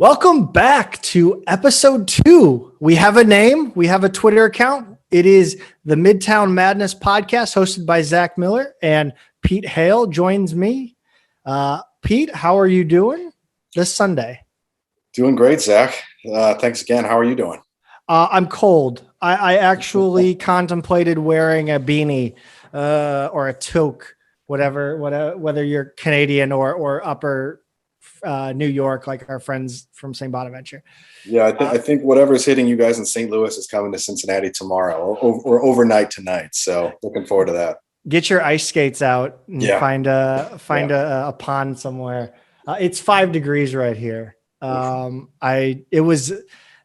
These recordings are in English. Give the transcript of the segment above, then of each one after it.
Welcome back to episode 2. We have a name. We have a Twitter account. It is the Midtown Madness podcast hosted by Zach Miller, and Pete Hale joins me. Pete, how are you doing this Sunday? Doing great, Zach. Thanks again. How are you doing? I'm cold. I actually contemplated wearing a beanie or a toque, whether you're Canadian or upper New York, like our friends from St. Bonaventure. Yeah, I think whatever's hitting you guys in St. Louis is coming to Cincinnati tomorrow or overnight tonight. So looking forward to that. Get your ice skates out and find a pond somewhere. It's 5 degrees right here. It was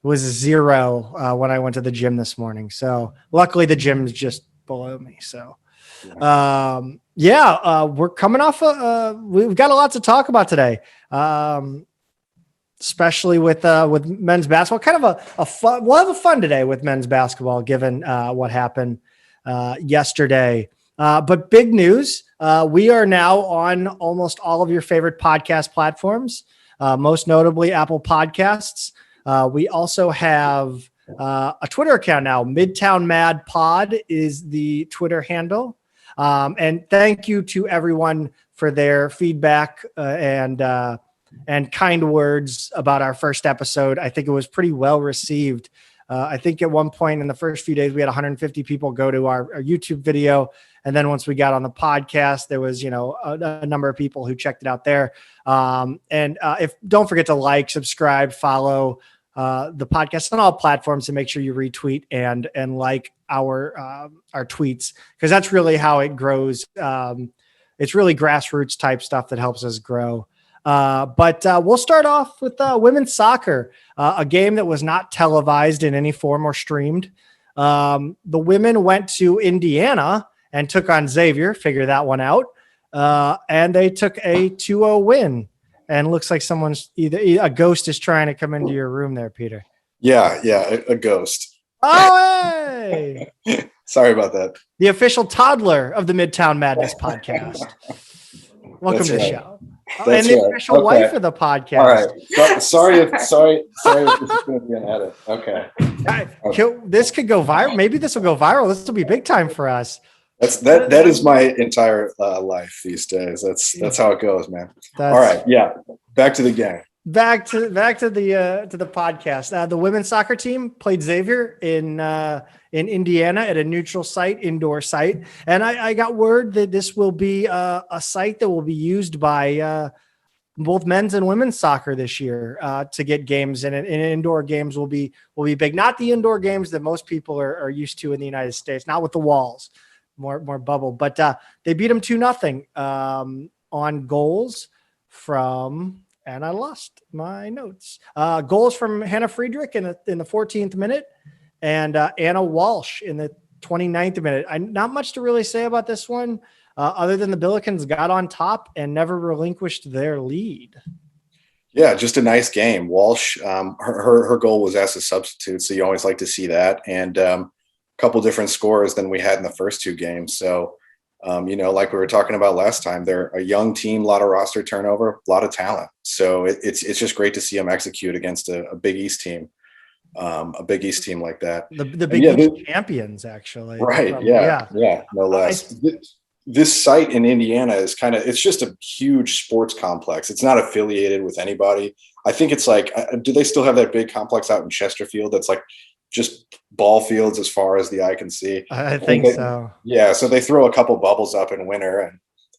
0 when I went to the gym this morning. So luckily the gym's just below me. So we're coming off. We've got a lot to talk about today, especially with men's basketball. Kind of a fun. We'll have a fun today with men's basketball, given what happened yesterday. But big news: we are now on almost all of your favorite podcast platforms, most notably Apple Podcasts. We also have a Twitter account now. Midtown Mad Pod is the Twitter handle. And thank you to everyone for their feedback and kind words about our first episode. I think it was pretty well received. I think at one point in the first few days, we had 150 people go to our YouTube video. And then once we got on the podcast, there was, a number of people who checked it out there. If don't forget to like, subscribe, follow the podcast on all platforms, and make sure you retweet and like our tweets, because that's really how it grows. It's really grassroots type stuff that helps us grow. But we'll start off with women's soccer, a game that was not televised in any form or streamed. The women went to Indiana and took on Xavier, figure that one out. And they took a 2-0 win. And it looks like someone's either a ghost is trying to come into your room there, Peter. Yeah, a ghost. Oh, hey! Sorry about that. The official toddler of the Midtown Madness podcast. Welcome to the show. And the official wife of the podcast. All right. Sorry if this is going to be an edit. Okay. This could go viral. Maybe this will go viral. This will be big time for us. That is my entire life these days. That's how it goes, man. All right. Yeah. Back to the game. Back to the podcast. The women's soccer team played Xavier in Indiana at a neutral site, indoor site. And I got word that this will be a site that will be used by both men's and women's soccer this year to get games. And indoor games will be big. Not the indoor games that most people are used to in the United States, not with the walls. More bubble, but they beat them 2-0 on goals from, and I lost my notes. Goals from Hannah Friedrich in the 14th minute and Anna Walsh in the 29th minute. Not much to really say about this one, other than the Billikens got on top and never relinquished their lead. Yeah, just a nice game. Walsh, her goal was as a substitute, so you always like to see that, and couple different scores than we had in the first 2 games. So, like we were talking about last time, they're a young team, a lot of roster turnover, a lot of talent. So it's just great to see them execute against a Big East team, like that. The Big East champions, actually. Right. Yeah. No less. This site in Indiana is it's just a huge sports complex. It's not affiliated with anybody. I think it's like, do they still have that big complex out in Chesterfield that's like just ball fields as far as the eye can see? I think so. Yeah. So they throw a couple bubbles up in winter, and,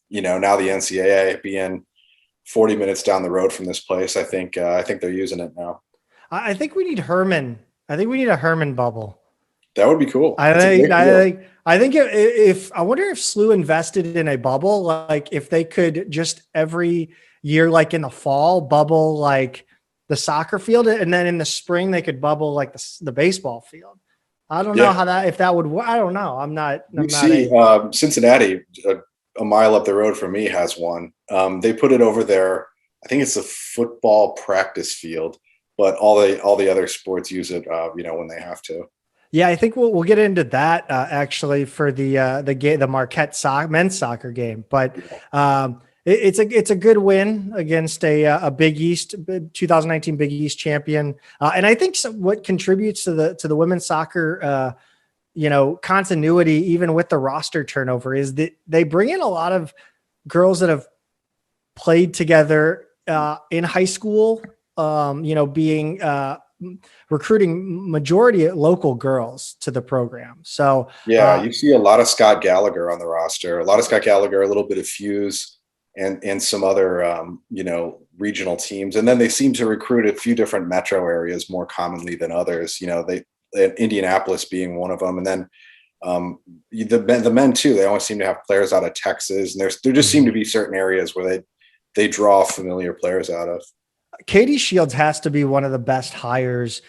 now the NCAA being 40 minutes down the road from this place, I think they're using it now. I think we need Herman. I think we need a Herman bubble. That would be cool. I think if I wonder if SIUE invested in a bubble, like if they could just every year, like in the fall, bubble like the soccer field, and then in the spring they could bubble like the baseball field. I don't know if that would work. I don't know. I'm not Cincinnati, a mile up the road from me, has one. They put it over there. I think it's a football practice field, but all the other sports use it, when they have to. Yeah, I think we'll get into that actually for the Marquette men's soccer game. But It's a good win against a Big East 2019 Big East champion, and I think what contributes to the women's soccer continuity, even with the roster turnover, is that they bring in a lot of girls that have played together in high school. Being recruiting majority local girls to the program. So you see a lot of Scott Gallagher on the roster, a little bit of Fuse and some other, regional teams. And then they seem to recruit a few different metro areas more commonly than others. Indianapolis being one of them. And then the men too, they always seem to have players out of Texas, and there just seem to be certain areas where they draw familiar players out of. Katie Shields has to be one of the best hires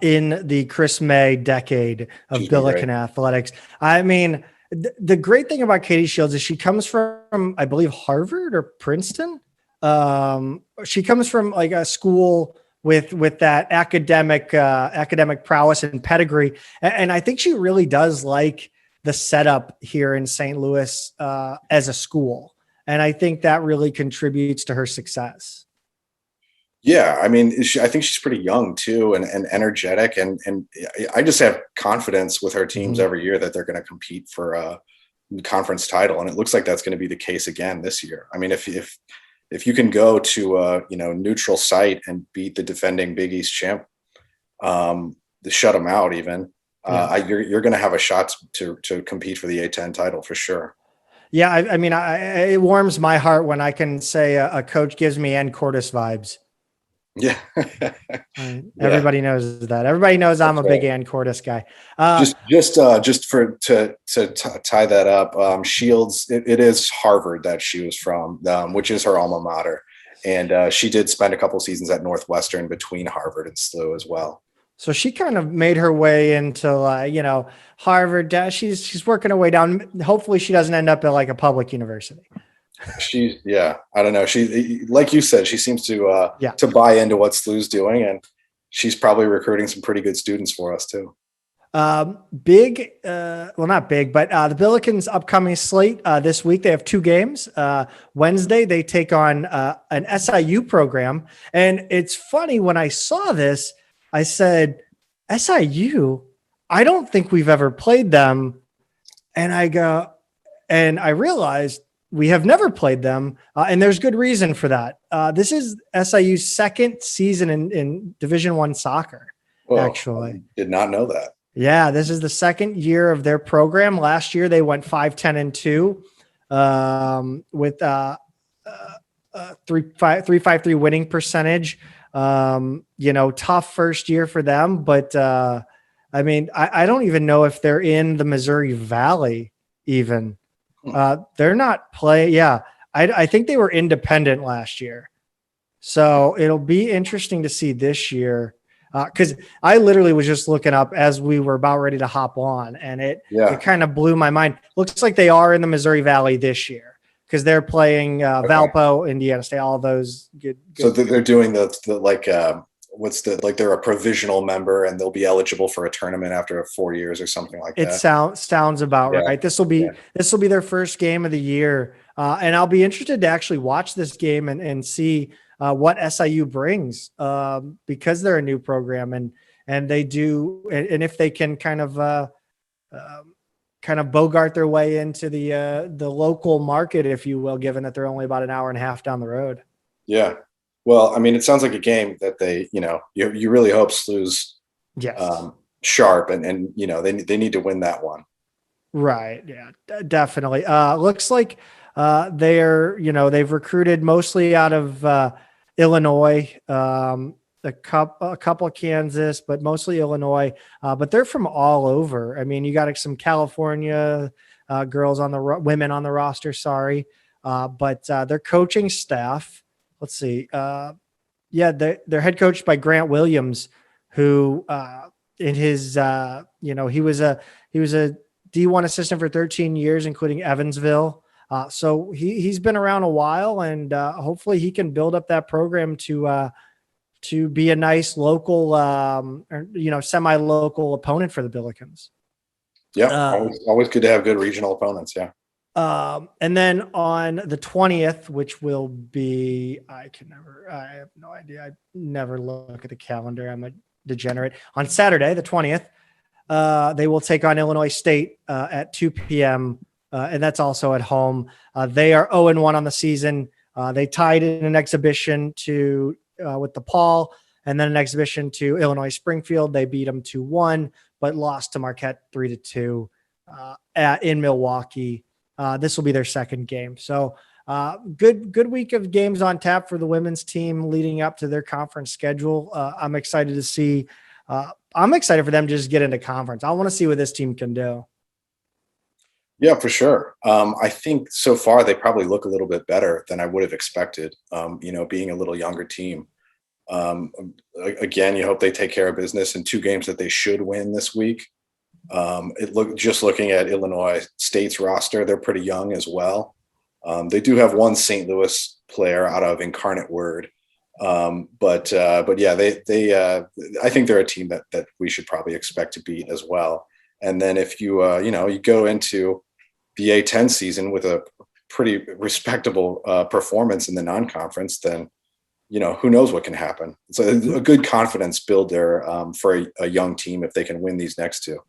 in the Chris May decade of Billiken athletics. I mean, the great thing about Katie Shields is she comes from, I believe, Harvard or Princeton. She comes from like a school with that academic prowess and pedigree. And I think she really does like the setup here in St. Louis as a school. And I think that really contributes to her success. Yeah, I mean, I think she's pretty young too, and energetic, and I just have confidence with her teams every year that they're going to compete for a conference title, and it looks like that's going to be the case again this year. I mean, if you can go to a neutral site and beat the defending Big East champ, to shut them out, even you're going to have a shot to compete for the A10 title for sure. Yeah, I mean, it warms my heart when I can say a coach gives me Ann Cordes vibes. Yeah. Everybody knows that. Everybody knows I'm a big Ann Cordes guy. To tie that up, Shields, it is Harvard that she was from, which is her alma mater. And she did spend a couple seasons at Northwestern between Harvard and SLU as well. So she kind of made her way into, Harvard. She's working her way down. Hopefully she doesn't end up at like a public university. I don't know. She, like you said, she seems to buy into what SLU's doing, and she's probably recruiting some pretty good students for us too. Not big, but the Billikens' upcoming slate this week, they have 2 games. Wednesday, they take on an SIU program. And it's funny, when I saw this, I said, SIU, I don't think we've ever played them. And I realized we have never played them, and there's good reason for that. This is SIU's second season in Division I soccer, actually. I did not know that. Yeah, this is the second year of their program. Last year, they went 5-10-2 with 3.53 winning percentage. Tough first year for them, but I don't even know if they're in the Missouri Valley even. They're not playing. Yeah. I think they were independent last year. So it'll be interesting to see this year. Cause I literally was just looking up as we were about ready to hop on, and it kind of blew my mind. Looks like they are in the Missouri Valley this year, cause they're playing Valpo, Indiana State, all those good. So they're doing they're a provisional member, and they'll be eligible for a tournament after 4 years or something like that. It sounds about right. This will be their first game of the year. And I'll be interested to actually watch this game and see what SIU brings, because they're a new program, and they do, and if they can kind of bogart their way into the local market, if you will, given that they're only about an hour and a half down the road. Yeah. Well, I mean, it sounds like a game that they, you really hope SLU's sharp, and they need to win that one. Right. Yeah, definitely. Looks like they've recruited mostly out of Illinois, a couple of Kansas, but mostly Illinois. But they're from all over. I mean, you got some California girls women on the roster. Sorry, but their coaching staff. Let's see. They're head coached by Grant Williams, who in his he was a D1 assistant for 13 years, including Evansville. So he's been around a while, and hopefully he can build up that program to be a nice local, semi-local opponent for the Billikens. Yeah, always good to have good regional opponents. Yeah. And then on the 20th, which will be, I have no idea. I never look at the calendar. I'm a degenerate. On Saturday, the 20th, they will take on Illinois State at 2 p.m. And that's also at home. They are 0-1 on the season. They tied in an exhibition with DePaul, and then an exhibition to Illinois Springfield. They beat them 2-1, but lost to Marquette 3-2 in Milwaukee. This will be their second game. So good week of games on tap for the women's team leading up to their conference schedule. I'm excited to see. I'm excited for them to just get into conference. I want to see what this team can do. Yeah, for sure. I think so far they probably look a little bit better than I would have expected, being a little younger team. Again, you hope they take care of business in two games that they should win this week. Just looking at Illinois State's roster, they're pretty young as well. They do have one St. Louis player out of Incarnate Word. But yeah, I think they're a team that we should probably expect to beat as well. And then if you go into the A10 season with a pretty respectable performance in the non-conference, then, who knows what can happen. It's a good confidence builder for a young team if they can win these next two.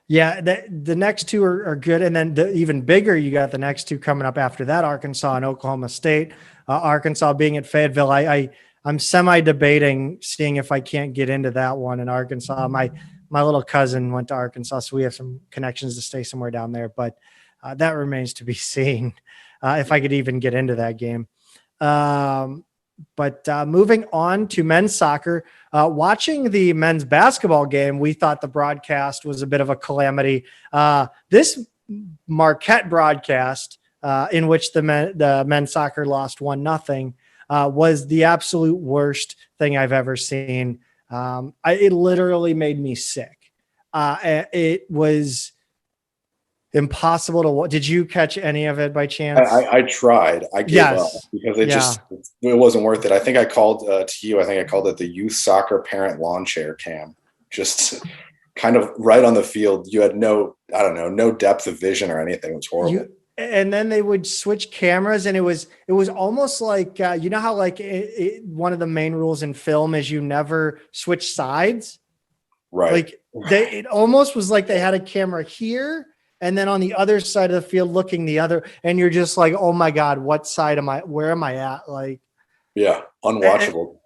Yeah, the next two are good. And then even bigger, you got the next two coming up after that, Arkansas and Oklahoma State. Arkansas being at Fayetteville, I'm semi-debating seeing if I can't get into that one in Arkansas. My little cousin went to Arkansas, so we have some connections to stay somewhere down there. But that remains to be seen if I could even get into that game. But moving on to men's soccer, watching the men's basketball game, we thought the broadcast was a bit of a calamity. This Marquette broadcast, in which the men's soccer lost 1-0, was the absolute worst thing I've ever seen. It literally made me sick. It was impossible to watch. Did you catch any of it by chance? I tried. I gave up because it wasn't worth it. I think I called to you. I think I called it the youth soccer parent lawn chair cam. Just kind of right on the field. You had no depth of vision or anything. It was horrible. And then they would switch cameras, and it was almost like how like one of the main rules in film is you never switch sides, right? Like it almost was like they had a camera here, and then on the other side of the field looking the other, and you're just like, oh my god, what side am I? Where am I at? Like, yeah, unwatchable.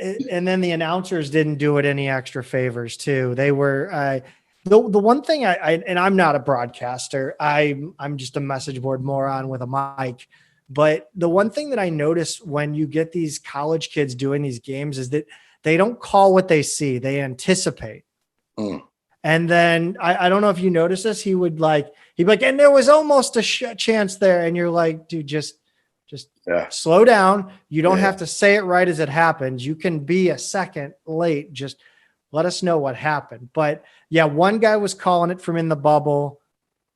And then the announcers didn't do it any extra favors too. They were. The one thing and I'm not a broadcaster, I'm just a message board moron with a mic. But the one thing that I notice when you get these college kids doing these games is that they don't call what they see, they anticipate. And then I don't know if you notice this, he'd be like, and there was almost a chance there. And you're like, dude, just slow down. You don't have to say it right as it happens. You can be a second late. Just let us know what happened. But yeah, one guy was calling it from in the bubble.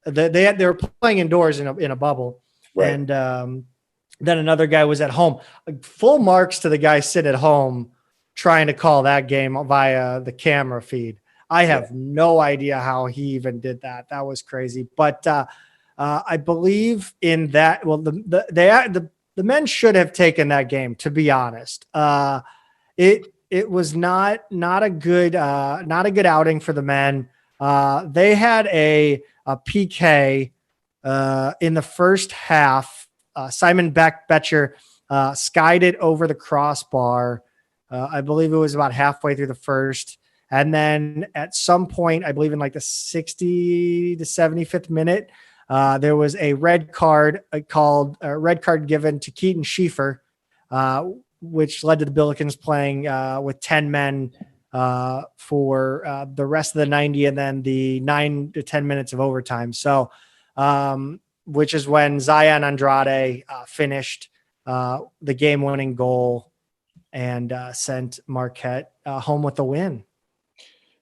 They were playing indoors in a bubble. Right. And then another guy was at home. Full marks to the guy sitting at home trying to call that game via the camera feed. I have no idea how he even did that. That was crazy. But I believe in that. Well, the men should have taken that game, to be honest. It was not a good outing for the men. They had a PK in the first half. Simon Betcher skied it over the crossbar. I believe it was about halfway through the first. And then at some point, I believe in like the 60 to 75th minute, there was a red card given to Keaton Schieffer, which led to the Billikens playing with 10 men for the rest of the 90 and then the 9 to 10 minutes of overtime. So, which is when Zion Andrade finished the game-winning goal and sent Marquette home with the win.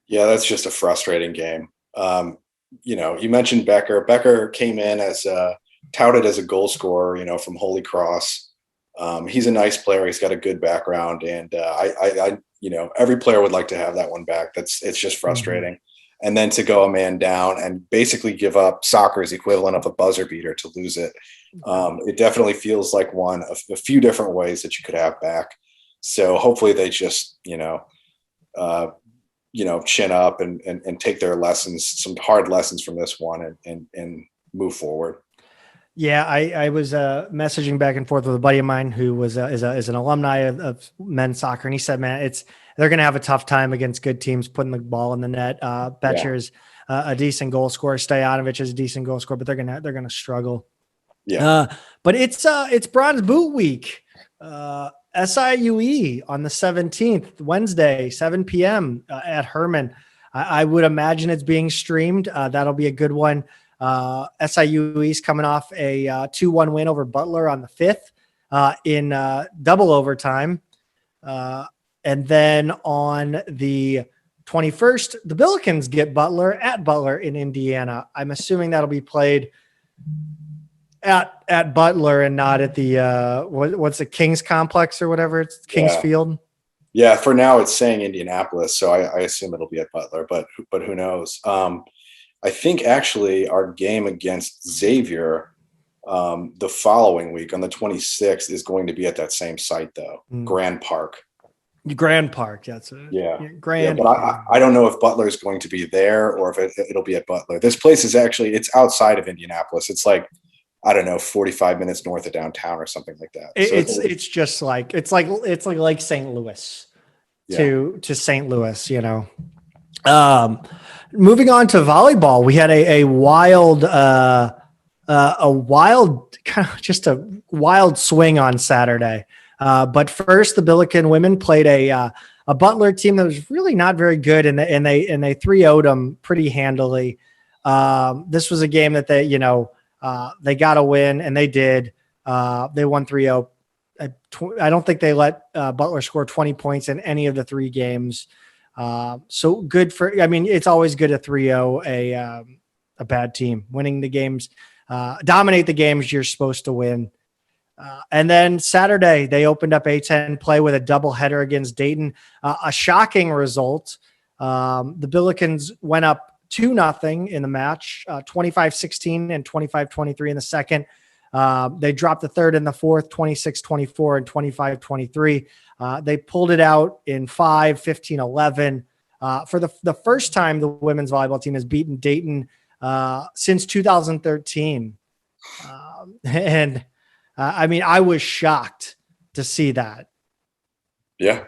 Yeah, that's just a frustrating game. You mentioned Becker. Becker came in as touted as a goal scorer, from Holy Cross. He's a nice player. He's got a good background, and I every player would like to have that one back. It's just frustrating. and then to go a man down and basically give up soccer's equivalent of a buzzer beater to lose it. It definitely feels like one of a few different ways that you could have back. So hopefully they just, chin up and take their lessons, some hard lessons from this one and move forward. Yeah, I was messaging back and forth with a buddy of mine who is an alumni of men's soccer, and he said, "Man, they're going to have a tough time against good teams putting the ball in the net." Betcher's a decent goal scorer. Stojanovic is a decent goal scorer, but they're gonna struggle. Yeah, but it's Bronze Boot Week. SIUE on the 17th, Wednesday, 7 p.m. At Herman. I would imagine it's being streamed. That'll be a good one. SIUE is coming off a 2-1 win over Butler on the 5th in double overtime. And then on the 21st, the Billikens get Butler at Butler in Indiana. I'm assuming that'll be played at Butler and not at the what's the Kings Complex or whatever it's Kings Field. Yeah, for now it's saying Indianapolis, so I assume it'll be at Butler, but who knows? I think actually our game against Xavier the following week on the 26th is going to be at that same site though, Grand Park. Grand Park, that's it. Yeah. Grand. But I don't know if Butler is going to be there or if it'll be at Butler. This place is actually, it's outside of Indianapolis. It's like, I don't know, 45 minutes north of downtown or something like that. It's just like it's like St. Louis to St. Louis, Moving on to volleyball, we had a wild swing on Saturday. But first, the Billiken women played a Butler team that was really not very good, and they 3-0'd them pretty handily. This was a game that they got a win, and they did. They won 3-0. I don't think they let Butler score 20 points in any of the 3 games. So good it's always good to 3-0 a bad team. Winning the games, dominate the games you're supposed to win. And then Saturday, they opened up A10 play with a doubleheader against Dayton. A shocking result. The Billikens went up 2-0 in the match, 25-16 and 25-23 in the second. They dropped the third and the fourth, 26-24 and 25-23. They pulled it out in 5, 15-11. For the first time, the women's volleyball team has beaten Dayton since 2013. I was shocked to see that. Yeah,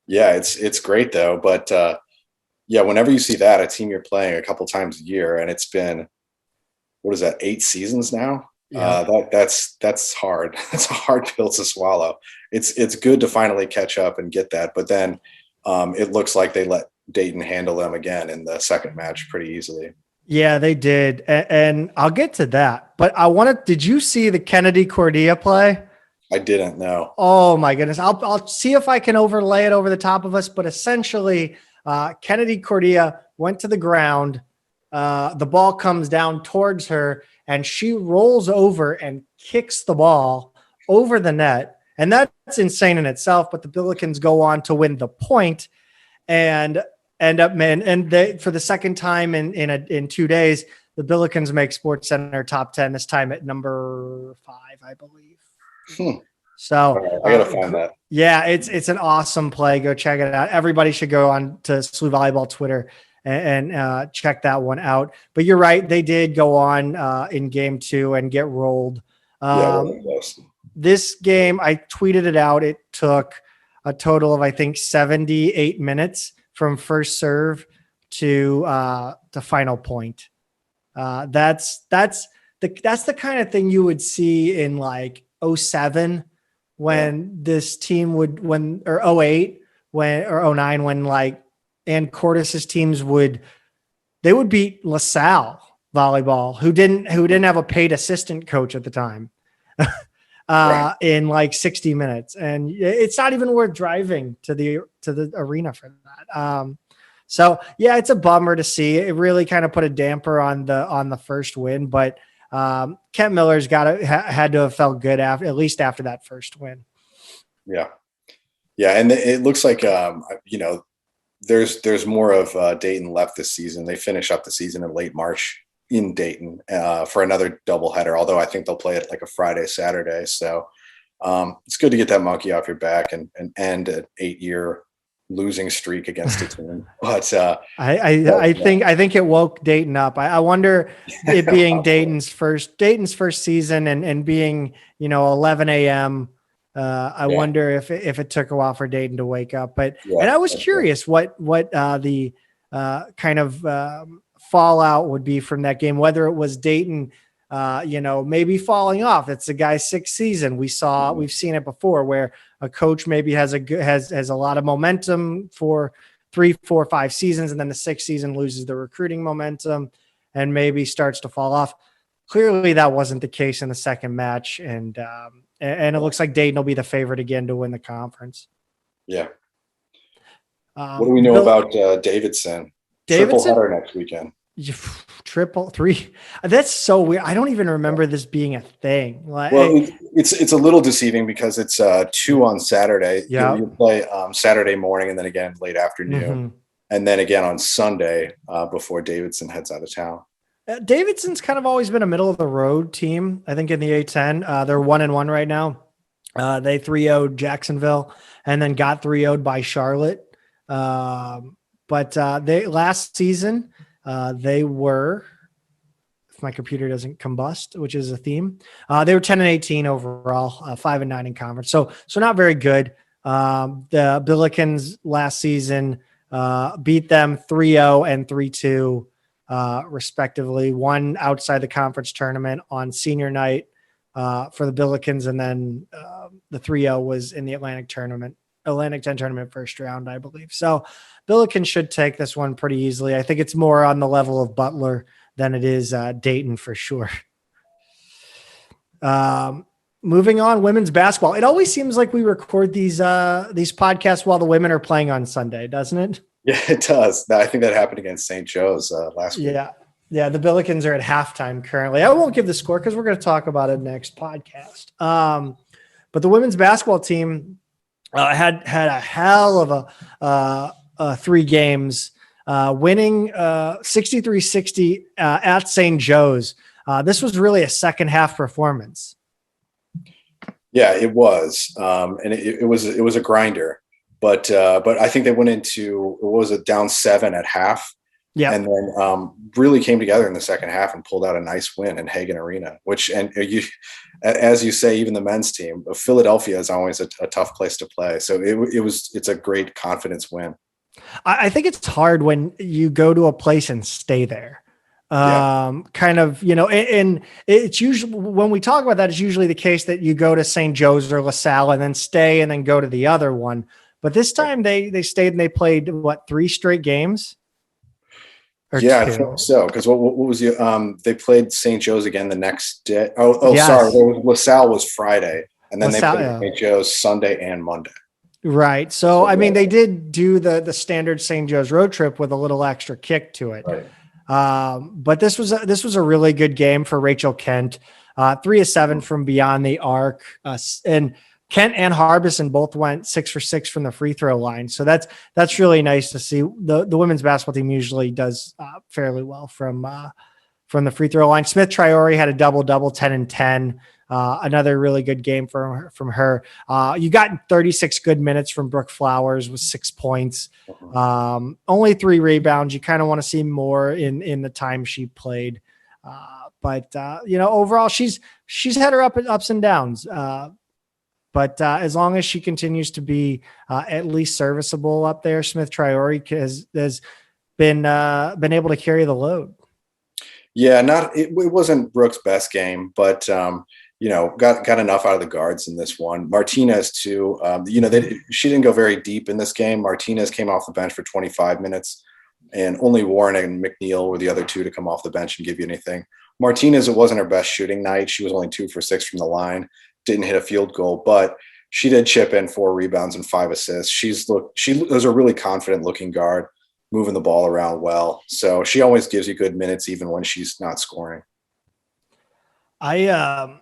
it's great though. But whenever you see that, a team you're playing a couple times a year, and it's been, what is that, 8 seasons now? Yeah. That's hard. That's a hard pill to swallow. It's good to finally catch up and get that, but then it looks like they let Dayton handle them again in the second match pretty easily. Yeah, they did, and I'll get to that. But did you see the Kennedy Cordia play? I didn't know. Oh my goodness! I'll see if I can overlay it over the top of us. But essentially, Kennedy Cordia went to the ground. The ball comes down towards her, and she rolls over and kicks the ball over the net. And that's insane in itself. But the Billikens go on to win the point and end up, for the second time in 2 days, the Billikens make SportsCenter top 10, this time at number 5, I believe. So right, I gotta find that. Yeah, it's an awesome play. Go check it out. Everybody should go on to SIUE Volleyball Twitter and check that one out. But you're right, they did go on in game 2 and get rolled. This game, I tweeted it out. It took a total of, I think, 78 minutes from first serve to the final point. That's the kind of thing you would see in like 07 when this team or 08 or 09 when like Ann Cortis's teams would beat Lasalle volleyball, who didn't have a paid assistant coach at the time, in like 60 minutes. And it's not even worth driving to the arena for that. So yeah, it's a bummer to see. It really kind of put a damper on the first win, but Kent Miller's had to have felt good at least after that first win. Yeah. And it looks like there's more of Dayton left this season. They finish up the season in late March in Dayton for another doubleheader. Although I think they'll play it like a Friday, Saturday. So it's good to get that monkey off your back and end an 8-year losing streak against a team. But I think it woke Dayton up. I wonder, it being Dayton's first season and being 11 a.m. I wonder if it took a while for Dayton to wake up. But and I was curious what the kind of fallout would be from that game, whether it was Dayton maybe falling off. It's the guy's 6th season. We've seen it before where a coach maybe has a lot of momentum for 3, 4, 5 seasons, and then the 6th season loses the recruiting momentum and maybe starts to fall off. Clearly that wasn't the case in the second match. And it looks like Dayton will be the favorite again to win the conference. Yeah. What do we know about Davidson? Triple header next weekend. Triple 3. That's so weird. I don't even remember this being a thing. It's a little deceiving because it's 2 on Saturday. Yeah. You play Saturday morning and then again late afternoon, and then again on Sunday before Davidson heads out of town. Davidson's kind of always been a middle of the road team. I think in the A10, they're 1-1 right now. They 3-0'd Jacksonville and then got 3-0'd by Charlotte. But they last season they were, if my computer doesn't combust, which is a theme, they were 10-18 overall, 5-9 in conference. So not very good. The Billikens last season beat them 3-0 and 3-2. Respectively, one outside the conference tournament on senior night for the Billikens, and then the 3-0 was in the Atlantic 10 tournament first round, I believe. So Billikens should take this one pretty easily. I think it's more on the level of Butler than it is Dayton for sure. Moving on, women's basketball. It always seems like we record these podcasts while the women are playing on Sunday, doesn't it? Yeah, it does. I think that happened against St. Joe's last week. Yeah. The Billikens are at halftime currently. I won't give the score because we're going to talk about it next podcast. But the women's basketball team had a hell of 3 games, winning 63-60 at St. Joe's. This was really a second half performance. Yeah, it was, and it was a grinder. But I think they went into, down 7 at half. Yeah. And then really came together in the second half and pulled out a nice win in Hagan Arena, as you say, even the men's team, Philadelphia is always a tough place to play. So it's a great confidence win. I think it's hard when you go to a place and stay there. Kind of, and it's usually, when we talk about that, it's usually the case that you go to St. Joe's or Lasalle and then stay and then go to the other one. But this time they stayed and they played 3 straight games? Or 2? I think so. Because what was they played St. Joe's again the next day. Yes. Sorry. LaSalle was Friday, and then they played St. Joe's Sunday and Monday. Right. So I mean, they did do the standard St. Joe's road trip with a little extra kick to it. Right. But this was a really good game for Rachel Kent. 3 of 7 from beyond the arc, and Kent and Harbison both went 6 for 6 from the free throw line. So that's really nice to see. The women's basketball team usually does fairly well from the free throw line. Smith Triori had a double, 10 and 10. Another really good game from her. You got 36 good minutes from Brooke Flowers with 6 points. Only 3 rebounds. You kind of want to see more in the time she played. But overall she's had her ups and downs. But as long as she continues to be at least serviceable up there, Smith Triori has been able to carry the load. Yeah, it wasn't Brooke's best game, but got enough out of the guards in this one. Martinez too. She didn't go very deep in this game. Martinez came off the bench for 25 minutes, and only Warren and McNeil were the other 2 to come off the bench and give you anything. Martinez, it wasn't her best shooting night. She was only 2 for 6 from the line. Didn't hit a field goal, but she did chip in 4 rebounds and 5 assists. She was a really confident looking guard, moving the ball around well. So she always gives you good minutes, even when she's not scoring. I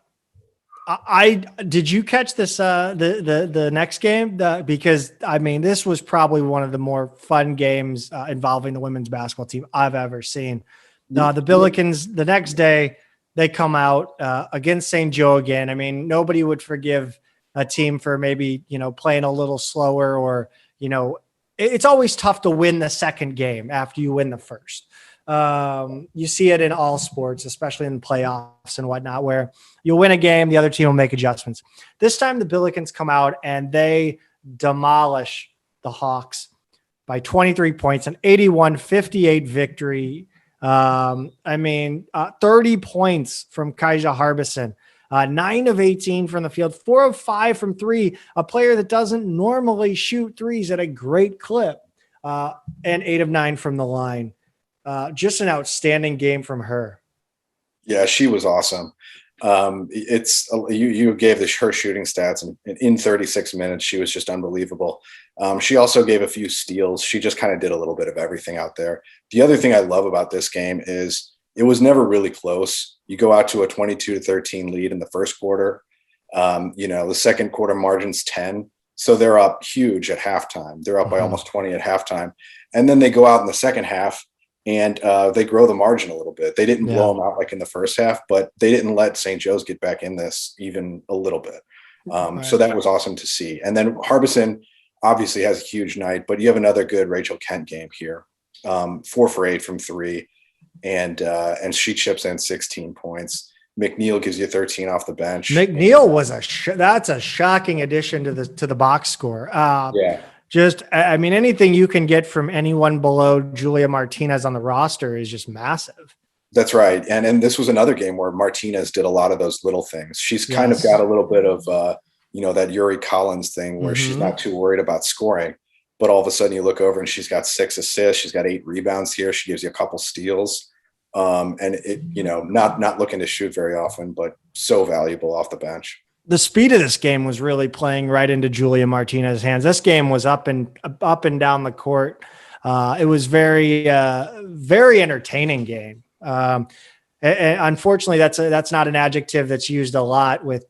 I did you catch this the next game? Because I mean, this was probably one of the more fun games involving the women's basketball team I've ever seen. The Billikens the next day they come out against St. Joe again. I mean, nobody would forgive a team for maybe playing a little slower, or it's always tough to win the second game after you win the first. You see it in all sports, especially in playoffs and whatnot, where you'll win a game, the other team will make adjustments. This time the Billikens come out and they demolish the Hawks by 23 points, an 81-58 victory. 30 points from Kaija Harbison, 9 of 18 from the field, 4 of 5 from three, a player that doesn't normally shoot threes at a great clip, and 8 of 9 from the line. Just an outstanding game from her. Yeah, she was awesome. You gave her shooting stats, and in 36 minutes, she was just unbelievable. She also gave a few steals. She just kind of did a little bit of everything out there. The other thing I love about this game is it was never really close. You go out to a 22-13 lead in the first quarter. The second quarter margin's 10. So they're up huge at halftime. They're up by almost 20 at halftime. And then they go out in the second half and they grow the margin a little bit. They didn't blow them out like in the first half, but they didn't let St. Joe's get back in this even a little bit. So that was awesome to see. And then Harbison obviously has a huge night, but you have another good Rachel Kent game here. 4 for 8 from three. And she chips in 16 points. McNeil gives you 13 off the bench. McNeil was that's a shocking addition to the box score. Anything you can get from anyone below Julia Martinez on the roster is just massive. That's right. And this was another game where Martinez did a lot of those little things. She's kind of got a little bit of, that Yuri Collins thing where she's not too worried about scoring, but all of a sudden you look over and she's got 6 assists. She's got 8 rebounds here. She gives you a couple steals. Not looking to shoot very often, but so valuable off the bench. The speed of this game was really playing right into Julia Martinez's hands. This game was up and down the court. It was very, very entertaining game. And unfortunately, that's not an adjective that's used a lot with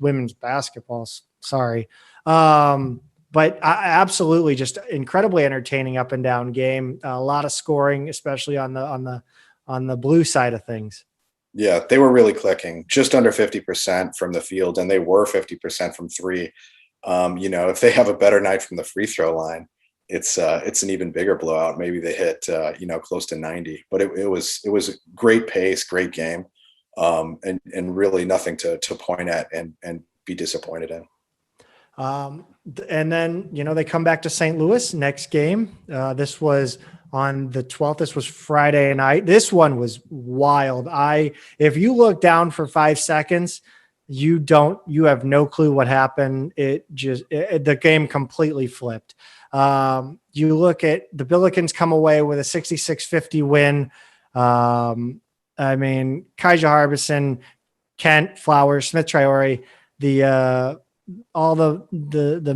women's basketball. Sorry. But absolutely just incredibly entertaining up and down game. A lot of scoring, especially on the blue side of things. Yeah, they were really clicking, just under 50% from the field, and they were 50% from three. If they have a better night from the free throw line, it's an even bigger blowout. Maybe they hit close to 90. But it was great pace, great game, and really nothing to point at and be disappointed in. And then, they come back to St. Louis next game. This was on the 12th. This was Friday night. This one was wild. If you look down for 5 seconds, you have no clue what happened. The game completely flipped. You look at the Billikens come away with a 66-50 win. Kaija Harbison, Kent, Flowers, Smith Traore, all the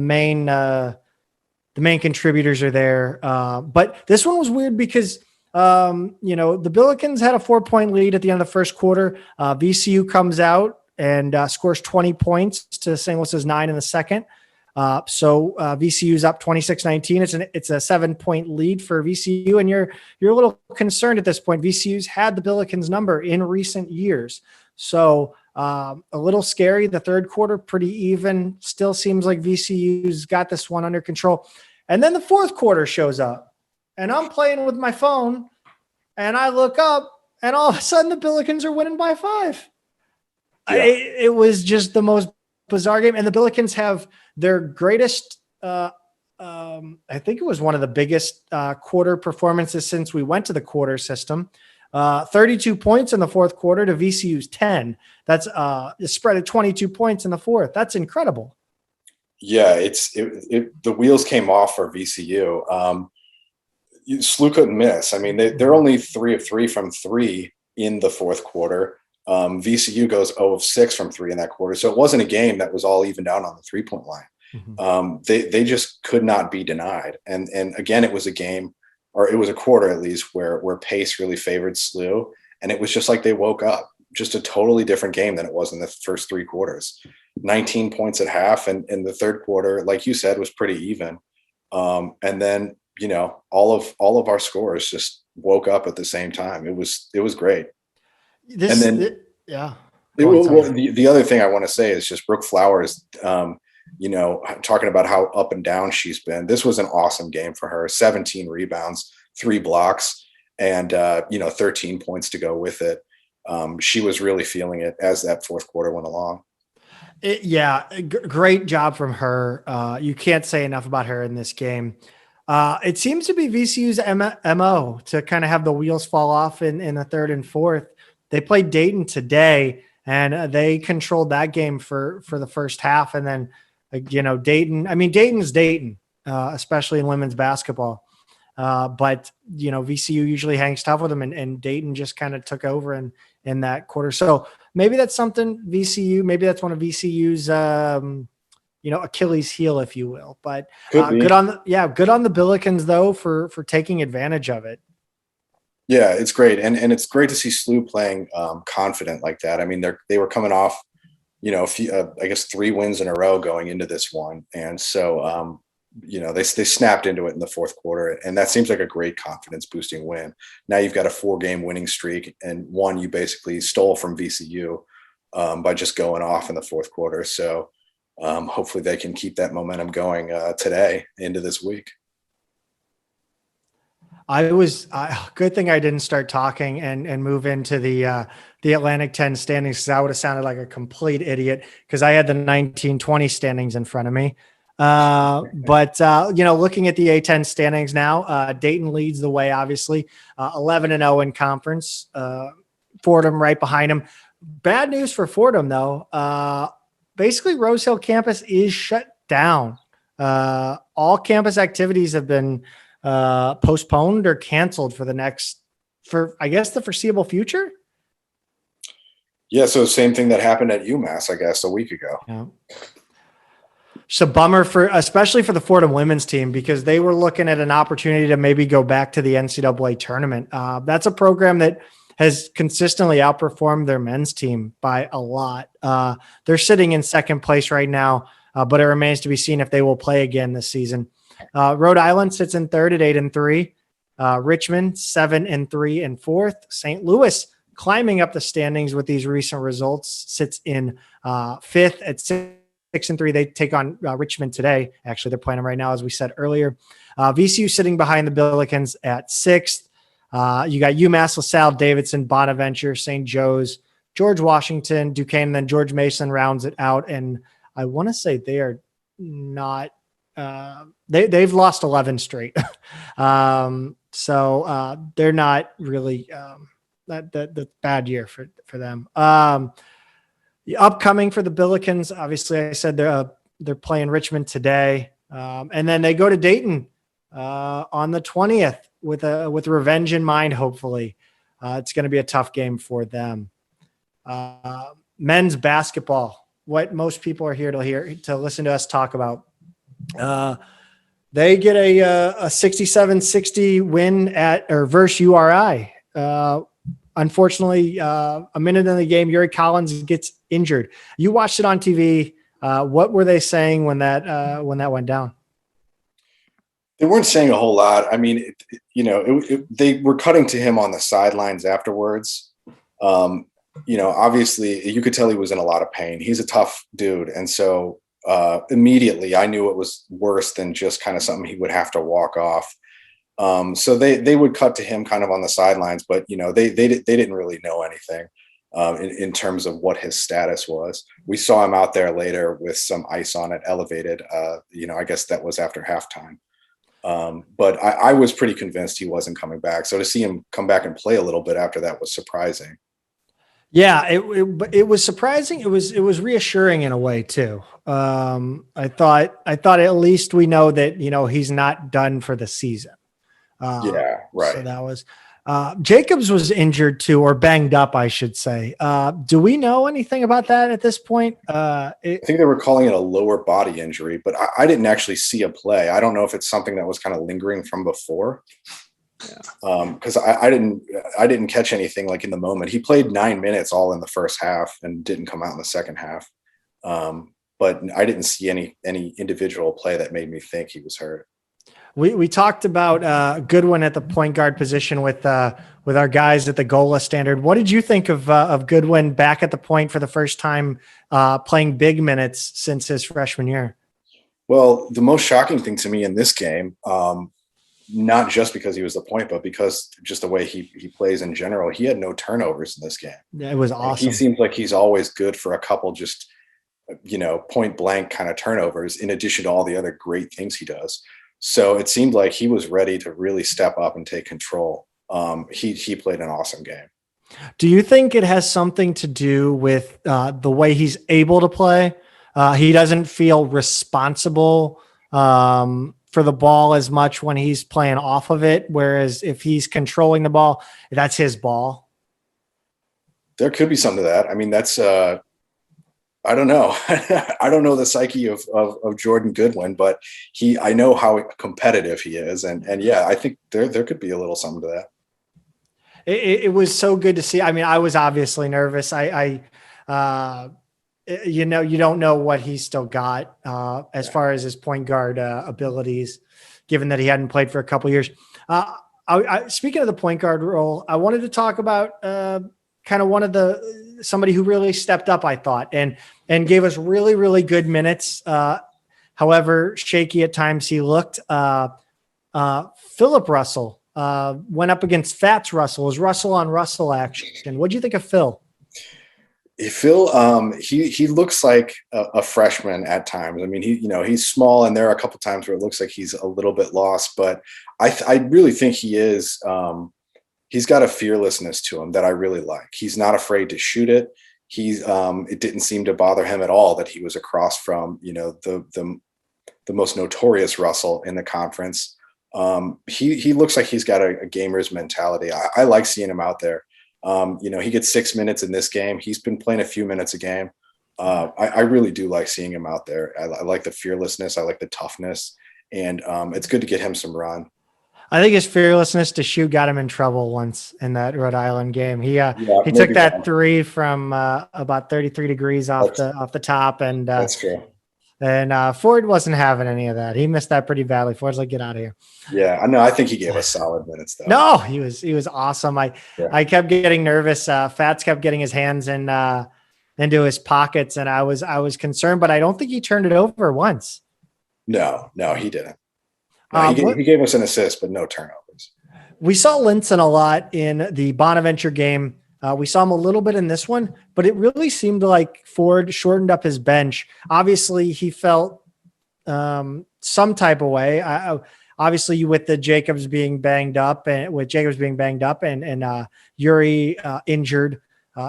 main contributors are there. But this one was weird because, the Billikens had a 4-point lead at the end of the first quarter. VCU comes out and scores 20 points to St. Louis's 9 in the second. So VCU's up 26-19. It's a 7-point lead for VCU. And you're a little concerned at this point. VCU's had the Billikens number in recent years. So, a little scary. The third quarter, pretty even. Still seems like VCU's got this one under control. And then the fourth quarter shows up, and I'm playing with my phone, and I look up, and all of a sudden the Billikens are winning by 5. Yeah. It was just the most bizarre game. And the Billikens have their greatest, I think it was one of the biggest quarter performances since we went to the quarter system. 32 points in the fourth quarter to VCU's 10. That's a spread of 22 points in the fourth. That's incredible. Yeah, the wheels came off for VCU. SLU couldn't miss. I mean, they're only 3 of 3 from 3 in the fourth quarter. VCU goes 0 of 6 from 3 in that quarter. So it wasn't a game that was all even down on the 3-point line. Mm-hmm. They just could not be denied. And again, it was a game, or it was a quarter at least, where pace really favored SLU, and it was just like they woke up. just a totally different game than it was in the first three quarters. 19 points at half, and in the third quarter, like you said, was pretty even. And then, you know, all of our scores just woke up at the same time. It was great. And then yeah. the other thing I want to say is just Brooke Flowers, you know, talking about how up and down she's been. This was an awesome game for her. 17 rebounds, 3 blocks, and you know, 13 points to go with it. She was really feeling it as that fourth quarter went along. Great job from her. You can't say enough about her in this game. It seems to be VCU's MO to kind of have the wheels fall off in the third and fourth. They played Dayton today, and they controlled that game for the first half. And then, you know, Dayton's Dayton, especially in women's basketball. But, you know, VCU usually hangs tough with them, and Dayton just kind of took over in that quarter. So maybe that's something maybe that's one of VCU's, you know, Achilles heel, if you will. But good on the Billikens, though, for taking advantage of it. Yeah, it's great. And it's great to see SLU playing confident like that. I mean, they were coming off, you know, I guess 3 wins in a row going into this one. And so, you know, they snapped into it in the fourth quarter, and that seems like a great confidence boosting win. Now you've got a 4-game winning streak, and one you basically stole from VCU by just going off in the fourth quarter. So hopefully they can keep that momentum going today into this week. Good thing I didn't start talking and move into the Atlantic 10 standings, because I would have sounded like a complete idiot, because I had the 1920 standings in front of me. But you know, looking at the A10 standings now, Dayton leads the way, obviously, 11-0 in conference. Fordham right behind him. Bad news for Fordham, though. Basically, Rose Hill campus is shut down. All campus activities have been postponed or canceled for I guess the foreseeable future. Yeah. So same thing that happened at UMass, I guess, a week ago. Yeah. It's a bummer especially for the Fordham women's team, because they were looking at an opportunity to maybe go back to the NCAA tournament. That's a program that has consistently outperformed their men's team by a lot. They're sitting in second place right now, but it remains to be seen if they will play again this season. Rhode Island sits in third at 8-3. Richmond 7-3 and fourth. St. Louis climbing up the standings with these recent results sits in fifth at 6-3. They take on Richmond today. Actually, they're playing them right now, as we said earlier. VCU sitting behind the Billikens at sixth. You got UMass, LaSalle, Davidson, Bonaventure, St. Joe's, George Washington, Duquesne, and then George Mason rounds it out. And I want to say they are not. They've lost 11 straight. So they're not really that bad year for them. The upcoming for the Billikens, obviously, I said they're playing Richmond today, and then they go to Dayton on the 20th with revenge in mind. Hopefully, it's going to be a tough game for them. Men's basketball, what most people are here to listen to us talk about. They get a 67-60 win versus URI. Unfortunately, a minute in the game, Yuri Collins gets injured. You watched it on TV. What were they saying when that went down? They weren't saying a whole lot. I mean, they were cutting to him on the sidelines afterwards. Obviously you could tell he was in a lot of pain. He's a tough dude. And so immediately I knew it was worse than just kind of something he would have to walk off. So they would cut to him kind of on the sidelines, but they didn't really know anything in terms of what his status was. We saw him out there later with some ice on it, elevated. I guess that was after halftime. But I was pretty convinced he wasn't coming back. So to see him come back and play a little bit after that was surprising. Yeah, it was surprising. It was reassuring in a way too. I thought at least we know that he's not done for the season. Yeah, right. So that was Jacobs was injured too, or banged up, I should say. Do we know anything about that at this point? I think they were calling it a lower body injury, but I didn't actually see a play. I don't know if it's something that was kind of lingering from before. Because I didn't catch anything like in the moment. He played 9 minutes all in the first half and didn't come out in the second half. But I didn't see any individual play that made me think he was hurt. We talked about Goodwin at the point guard position with our guys at the Gola standard. What did you think of Goodwin back at the point for the first time, playing big minutes since his freshman year? Well, the most shocking thing to me in this game, not just because he was the point, but because just the way he plays in general, he had no turnovers in this game. It was awesome. He seems like he's always good for a couple just, point blank kind of turnovers in addition to all the other great things he does. So it seemed like he was ready to really step up and take control. He played an awesome game. Do you think it has something to do with the way he's able to play? He doesn't feel responsible for the ball as much when he's playing off of it, whereas if he's controlling the ball, that's his ball. There could be some to that. I mean, that's I don't know. I don't know the psyche of Jordan Goodwin, but I know how competitive he is. And yeah, I think there could be a little something to that. It was so good to see. I mean, I was obviously nervous. You don't know what he's still got as far as his point guard abilities, given that he hadn't played for a couple of years. Speaking of the point guard role, I wanted to talk about kind of somebody who really stepped up, I thought, and gave us really, really good minutes. However shaky at times he looked. Philip Russell went up against Fats Russell. It was Russell on Russell action. What do you think of Phil? Phil, he looks like a freshman at times. I mean, he's small, and there are a couple times where it looks like he's a little bit lost, but I really think he is. He's got a fearlessness to him that I really like. He's not afraid to shoot it. It didn't seem to bother him at all that he was across from, the most notorious Russell in the conference. He looks like he's got a gamer's mentality. I like seeing him out there. He gets 6 minutes in this game. He's been playing a few minutes a game. I really do like seeing him out there. I like the fearlessness. I like the toughness, and it's good to get him some run. I think his fearlessness to shoot got him in trouble once in that Rhode Island game. He took that three from about 33 degrees off the top, and that's true. And Ford wasn't having any of that. He missed that pretty badly. Ford's like, get out of here. Yeah, I know. I think he gave us solid minutes though. No, he was awesome. I kept getting nervous. Fats kept getting his hands into his pockets, and I was concerned, but I don't think he turned it over once. No, he didn't. No, he gave us an assist, but no turnovers. We saw Linson a lot in the Bonaventure game. We saw him a little bit in this one, but it really seemed like Ford shortened up his bench. Obviously, he felt some type of way. Obviously, with Jacobs being banged up and Yuri injured,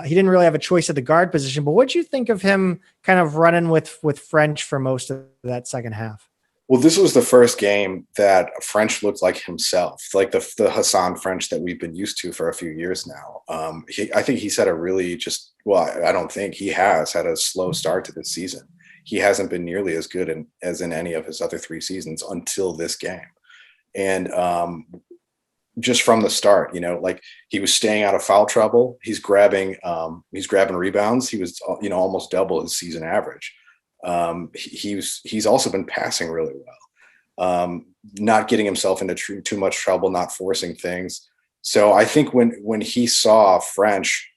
he didn't really have a choice at the guard position. But what did you think of him kind of running with French for most of that second half? Well, this was the first game that French looked like himself, like the Hassan French that we've been used to for a few years now. I think he's had I don't think he has had a slow start to this season. He hasn't been nearly as good as in any of his other 3 seasons until this game. And just from the start, like he was staying out of foul trouble. He's grabbing rebounds. He was, almost double his season average. He's also been passing really well, not getting himself into too much trouble, not forcing things. So I think when he saw French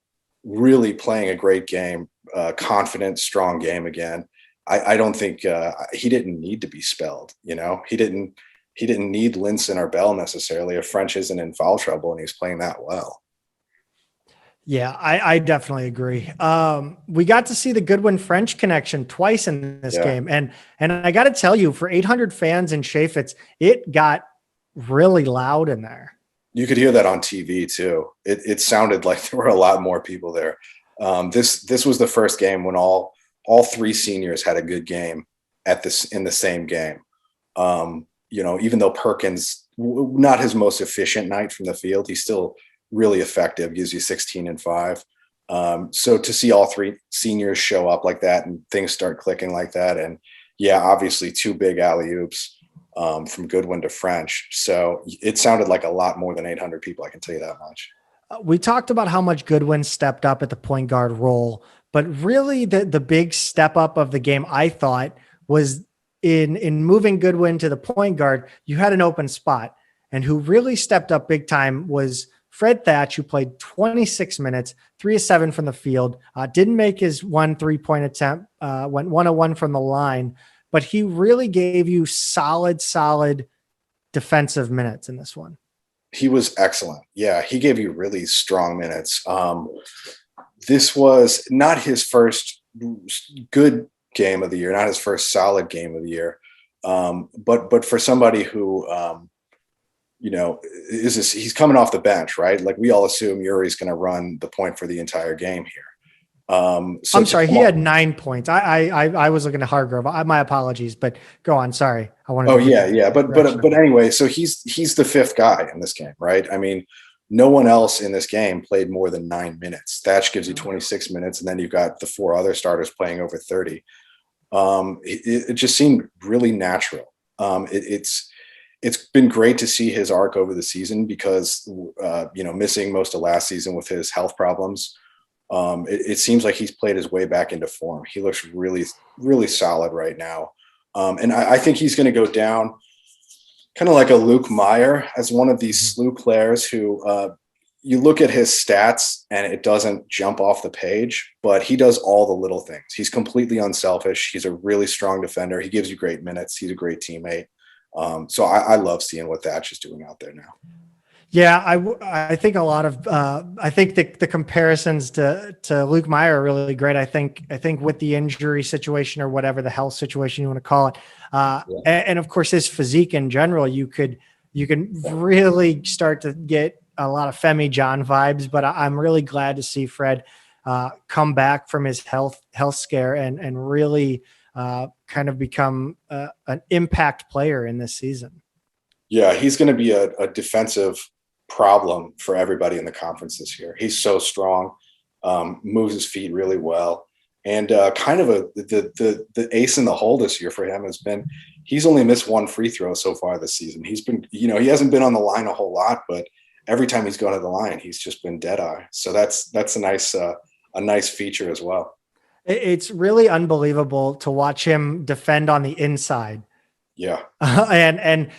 really playing a great game, confident, strong game again, I don't think he didn't need to be spelled. He didn't need Linson or Bell necessarily if French isn't in foul trouble and he's playing that well. Yeah, I definitely agree. We got to see the Goodwin French connection twice in this game. And I got to tell you, for 800 fans in Chaffetz, it got really loud in there. You could hear that on TV too. It sounded like there were a lot more people there. This was the first game when all 3 seniors had a good game in the same game. Even though Perkins, not his most efficient night from the field, he's still really effective, gives you 16 and 5. So to see all 3 seniors show up like that and things start clicking like that. And yeah, obviously 2 big alley-oops. from Goodwin to French. So it sounded like a lot more than 800 people. I can tell you that much. We talked about how much Goodwin stepped up at the point guard role, but really the big step up of the game, I thought, was in moving Goodwin to the point guard. You had an open spot, and who really stepped up big time was Fred Thatch, who played 26 minutes, 3 of 7 from the field, didn't make his 1 3-point attempt, went 1 of 1 from the line, but he really gave you solid defensive minutes in this one. He was excellent. Yeah, he gave you really strong minutes. This was not his first good game of the year, not his first solid game of the year. But for somebody who, he's coming off the bench, right? Like we all assume Yuri's going to run the point for the entire game here. I'm sorry, he had 9 points. I was looking at Hargrove. My apologies, but go on. Sorry, I wanted. Oh yeah. But anyway, so he's the fifth guy in this game, right? I mean, no one else in this game played more than 9 minutes. Thatch gives you 26 minutes, and then you've got the 4 other starters playing over 30. It just seemed really natural. It's been great to see his arc over the season because missing most of last season with his health problems. It seems like he's played his way back into form. He looks really, really solid right now. And I think he's going to go down kind of like a Luke Meyer as one of these SIUE players who you look at his stats and it doesn't jump off the page, but he does all the little things. He's completely unselfish. He's a really strong defender. He gives you great minutes. He's a great teammate. So I love seeing what Thatch is doing out there now. Yeah, I think a lot of I think the comparisons to Luke Meyer are really great. I think with the injury situation or whatever the health situation you want to call it, and of course his physique in general, you can really start to get a lot of Femi John vibes. But I'm really glad to see Fred come back from his health scare and really kind of become an impact player in this season. Yeah, he's going to be a defensive problem for everybody in the conference this year. He's so strong, moves his feet really well, and kind of the ace in the hole this year for him has been he's only missed 1 free throw so far this season. He's been, he hasn't been on the line a whole lot, but every time he's gone to the line, he's just been dead eye. So that's a nice feature as well. It's really unbelievable to watch him defend on the inside. Yeah. And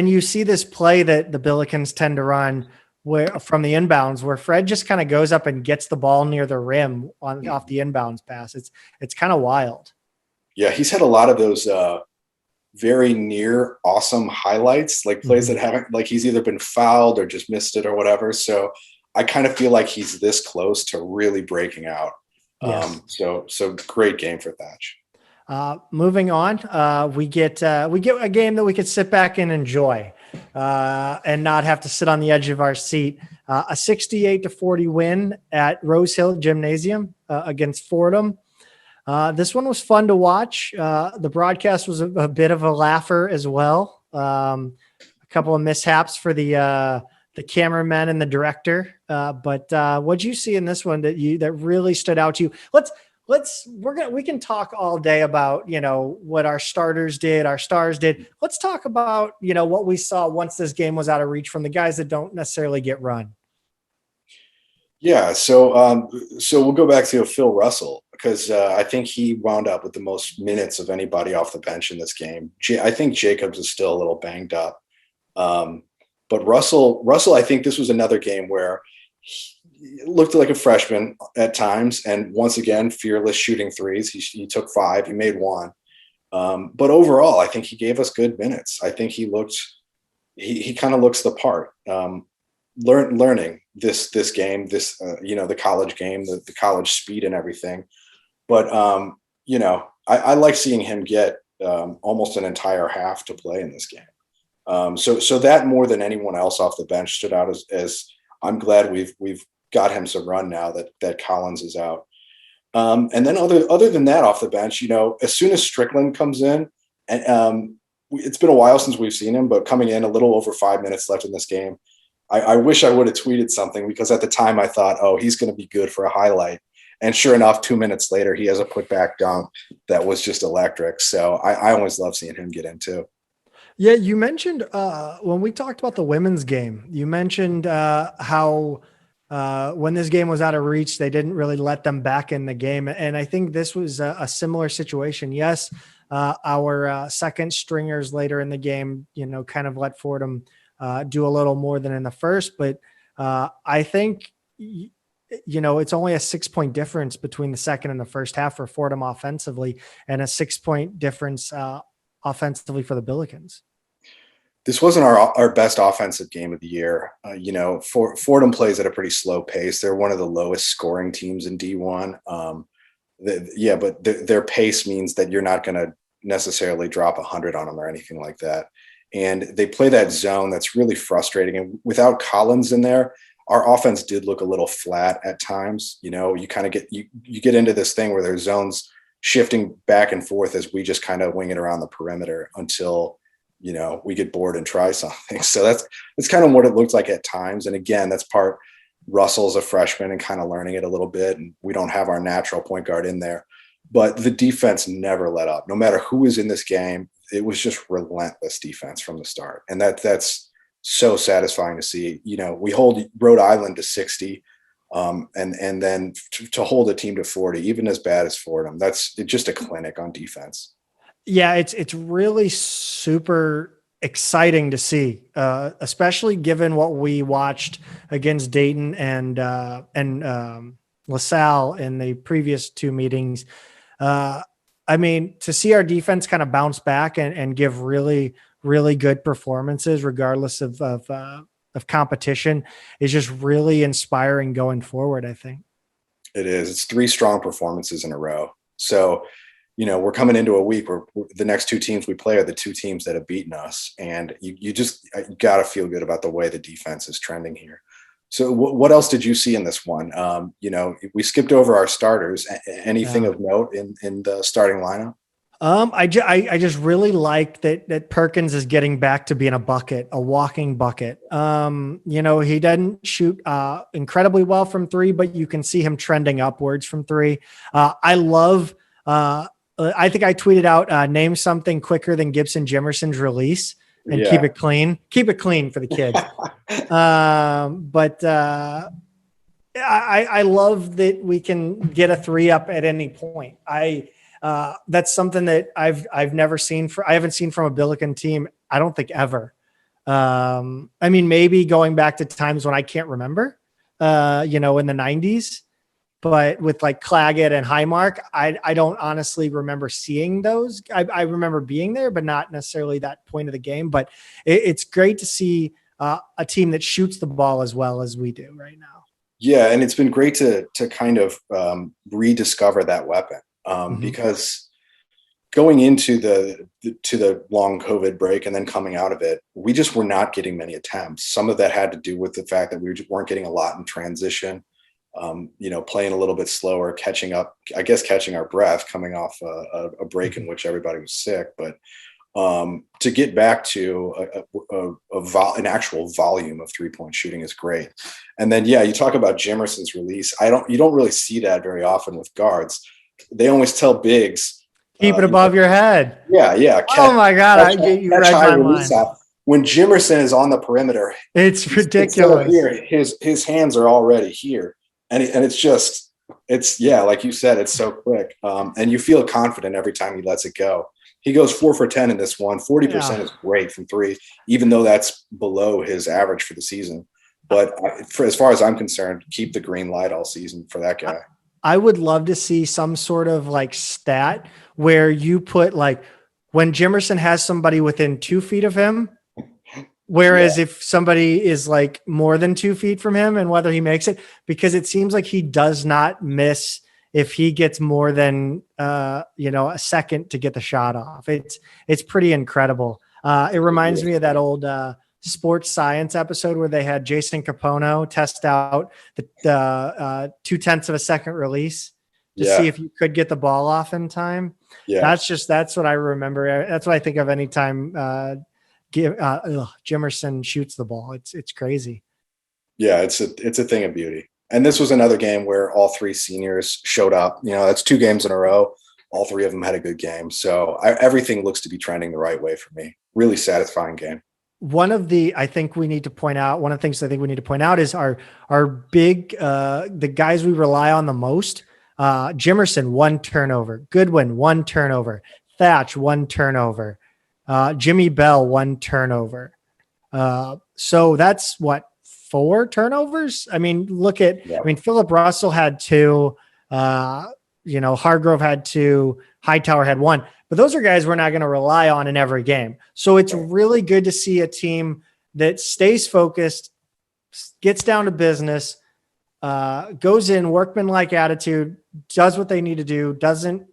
you see this play that the Billikens tend to run where from the inbounds where Fred just kind of goes up and gets the ball near the rim off the inbounds pass. It's kind of wild. Yeah. He's had a lot of those very near awesome highlights, like plays that haven't, like he's either been fouled or just missed it or whatever. So I kind of feel like he's this close to really breaking out. Yes. So great game for Thatch. Moving on, we get a game that we could sit back and enjoy and not have to sit on the edge of our seat. A 68-40 win at Rose Hill Gymnasium against Fordham. This one was fun to watch. The broadcast was a bit of a laugher as well. A couple of mishaps for the cameraman and the director. But what'd you see in this one that really stood out to you? We can talk all day about, what our starters did, our stars did. Let's talk about, what we saw once this game was out of reach from the guys that don't necessarily get run. Yeah. So we'll go back to Phil Russell because I think he wound up with the most minutes of anybody off the bench in this game. I think Jacobs is still a little banged up. But Russell, I think this was another game where he looked like a freshman at times. And once again, fearless shooting threes. He took 5, he made 1. But overall, I think he gave us good minutes. I think he kind of looks the part. Learning this game, the college game, the college speed and everything. But, I like seeing him get almost an entire half to play in this game. So that more than anyone else off the bench stood out as I'm glad we've got him some run now that Collins is out. And then other than that off the bench, as soon as Strickland comes in, and it's been a while since we've seen him, but coming in a little over 5 minutes left in this game, I wish I would have tweeted something because at the time I thought, oh, he's going to be good for a highlight. And sure enough, 2 minutes later, he has a putback dunk that was just electric. So I always love seeing him get in too. Yeah, you mentioned when we talked about the women's game, you mentioned how when this game was out of reach, they didn't really let them back in the game. And I think this was a similar situation. Yes, our second stringers later in the game, kind of let Fordham do a little more than in the first. But I think, it's only a 6-point difference between the second and the first half for Fordham offensively, and a 6-point difference offensively for the Billikens. This wasn't our best offensive game of the year. Fordham plays at a pretty slow pace. They're one of the lowest scoring teams in D1. But their pace means that you're not going to necessarily drop 100 on them or anything like that. And they play that zone that's really frustrating. And without Collins in there, our offense did look a little flat at times. You kind of get into this thing where there's zones shifting back and forth as we just kind of wing it around the perimeter until we get bored and try something. So that's kind of what it looked like at times. And again, that's part Russell's a freshman and kind of learning it a little bit. And we don't have our natural point guard in there, but the defense never let up. No matter who was in this game, it was just relentless defense from the start. And that's so satisfying to see. We hold Rhode Island to 60. And then to hold a team to 40, even as bad as Fordham, that's just a clinic on defense. Yeah, it's really super exciting to see, especially given what we watched against Dayton and LaSalle in the previous two meetings. To see our defense kind of bounce back and give really, really good performances, regardless of competition, is just really inspiring going forward, I think. It is. It's 3 strong performances in a row. So, we're coming into a week where the next 2 teams we play are the 2 teams that have beaten us. And you got to feel good about the way the defense is trending here. So what else did you see in this one? We skipped over our starters. Anything of note in the starting lineup? I just really like that Perkins is getting back to being a walking bucket. He doesn't shoot incredibly well from 3, but you can see him trending upwards from 3. I think I tweeted out, name something quicker than Gibson Jimerson's release and keep it clean. Keep it clean for the kids. I love that we can get a 3 up at any point. That's something that I've never seen I haven't seen from a Billiken team. I don't think ever. Maybe going back to times when I can't remember, in the 90s, but with like Claggett and Highmark, I don't honestly remember seeing those. I remember being there, but not necessarily that point of the game. But it's great to see a team that shoots the ball as well as we do right now. Yeah, and it's been great to kind of rediscover that weapon because going into the long COVID break and then coming out of it, we just were not getting many attempts. Some of that had to do with the fact that we weren't getting a lot in transition. Playing a little bit slower, catching our breath coming off a break in which everybody was sick. But to get back to an actual volume of 3-point shooting is great. And then, you talk about Jimerson's release. You don't really see that very often with guards. They always tell bigs, keep it above your head. Yeah. Oh my God. You read my mind. When Jimerson is on the perimeter, it's ridiculous. Here, his hands are already here. And it's like you said, it's so quick. And you feel confident every time he lets it go. He goes 4 for 10 in this one. 40% is great from 3, even though that's below his average for the season. But as far as I'm concerned, keep the green light all season for that guy. I would love to see some sort of like stat where you put like when Jimerson has somebody within 2 feet of him, whereas if somebody is like more than 2 feet from him and whether he makes it, because it seems like he does not miss if he gets more than, a second to get the shot off. It's pretty incredible. It reminds me of that old sports science episode where they had Jason Capono test out the 0.2 of a second release to see if you could get the ball off in time. Yeah. That's what I remember. That's what I think of anytime Jimerson shoots the ball. It's crazy. Yeah, it's a thing of beauty. And this was another game where all 3 seniors showed up. That's 2 games in a row All three of them had a good game. So everything looks to be trending the right way for me. Really satisfying game. One of the things I think we need to point out is our big, the guys we rely on the most. Jimerson, 1 turnover. Goodwin, 1 turnover. Thatch, 1 turnover. Jimmy Bell, 1 turnover. So that's what, 4 turnovers? I mean, Philip Russell had 2, Hargrove had 2, Hightower had 1, but those are guys we're not going to rely on in every game. So it's really good to see a team that stays focused, gets down to business, goes in workmanlike attitude, does what they need to do, doesn't,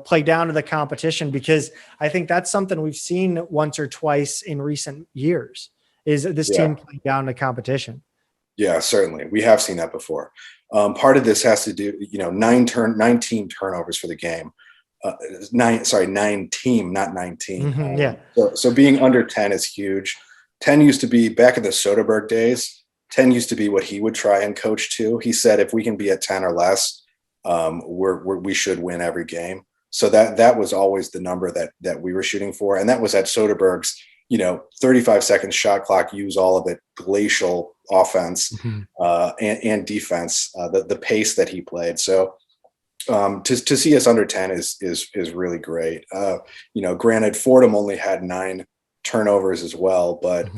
play down to the competition, because I think that's something we've seen once or twice in recent years is this team playing down to competition. Yeah, certainly. We have seen that before. Part of this has to do, 19 turnovers for the game. 9 team, not 19. Mm-hmm, yeah. So being under 10 is huge. 10 used to be, back in the Soderbergh days, 10 used to be what he would try and coach to. He said, if we can be at 10 or less, we should win every game. So that was always the number that we were shooting for. And that was at Soderbergh's, 35-second shot clock, use all of it, glacial offense, and defense, the pace that he played. So to see us under 10 is really great. Granted, Fordham only had 9 turnovers as well, but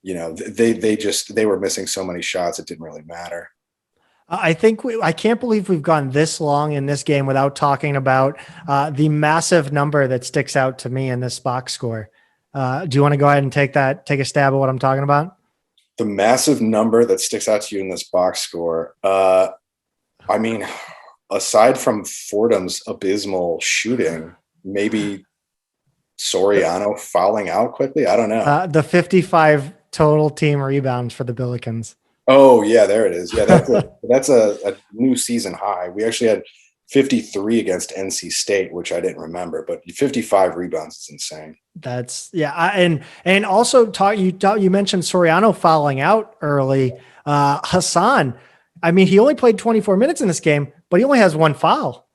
they were missing so many shots, it didn't really matter. I think I can't believe we've gone this long in this game without talking about the massive number that sticks out to me in this box score. Do you want to go ahead and take a stab at what I'm talking about? The massive number that sticks out to you in this box score. Aside from Fordham's abysmal shooting, maybe Soriano fouling out quickly. I don't know. The 55 total team rebounds for the Billikens. Oh yeah, there it is. Yeah, that's a new season high. We actually had 53 against NC State, which I didn't remember, but 55 rebounds is insane. That's and also you mentioned Soriano fouling out early. Hassan, he only played 24 minutes in this game, but he only has 1 foul.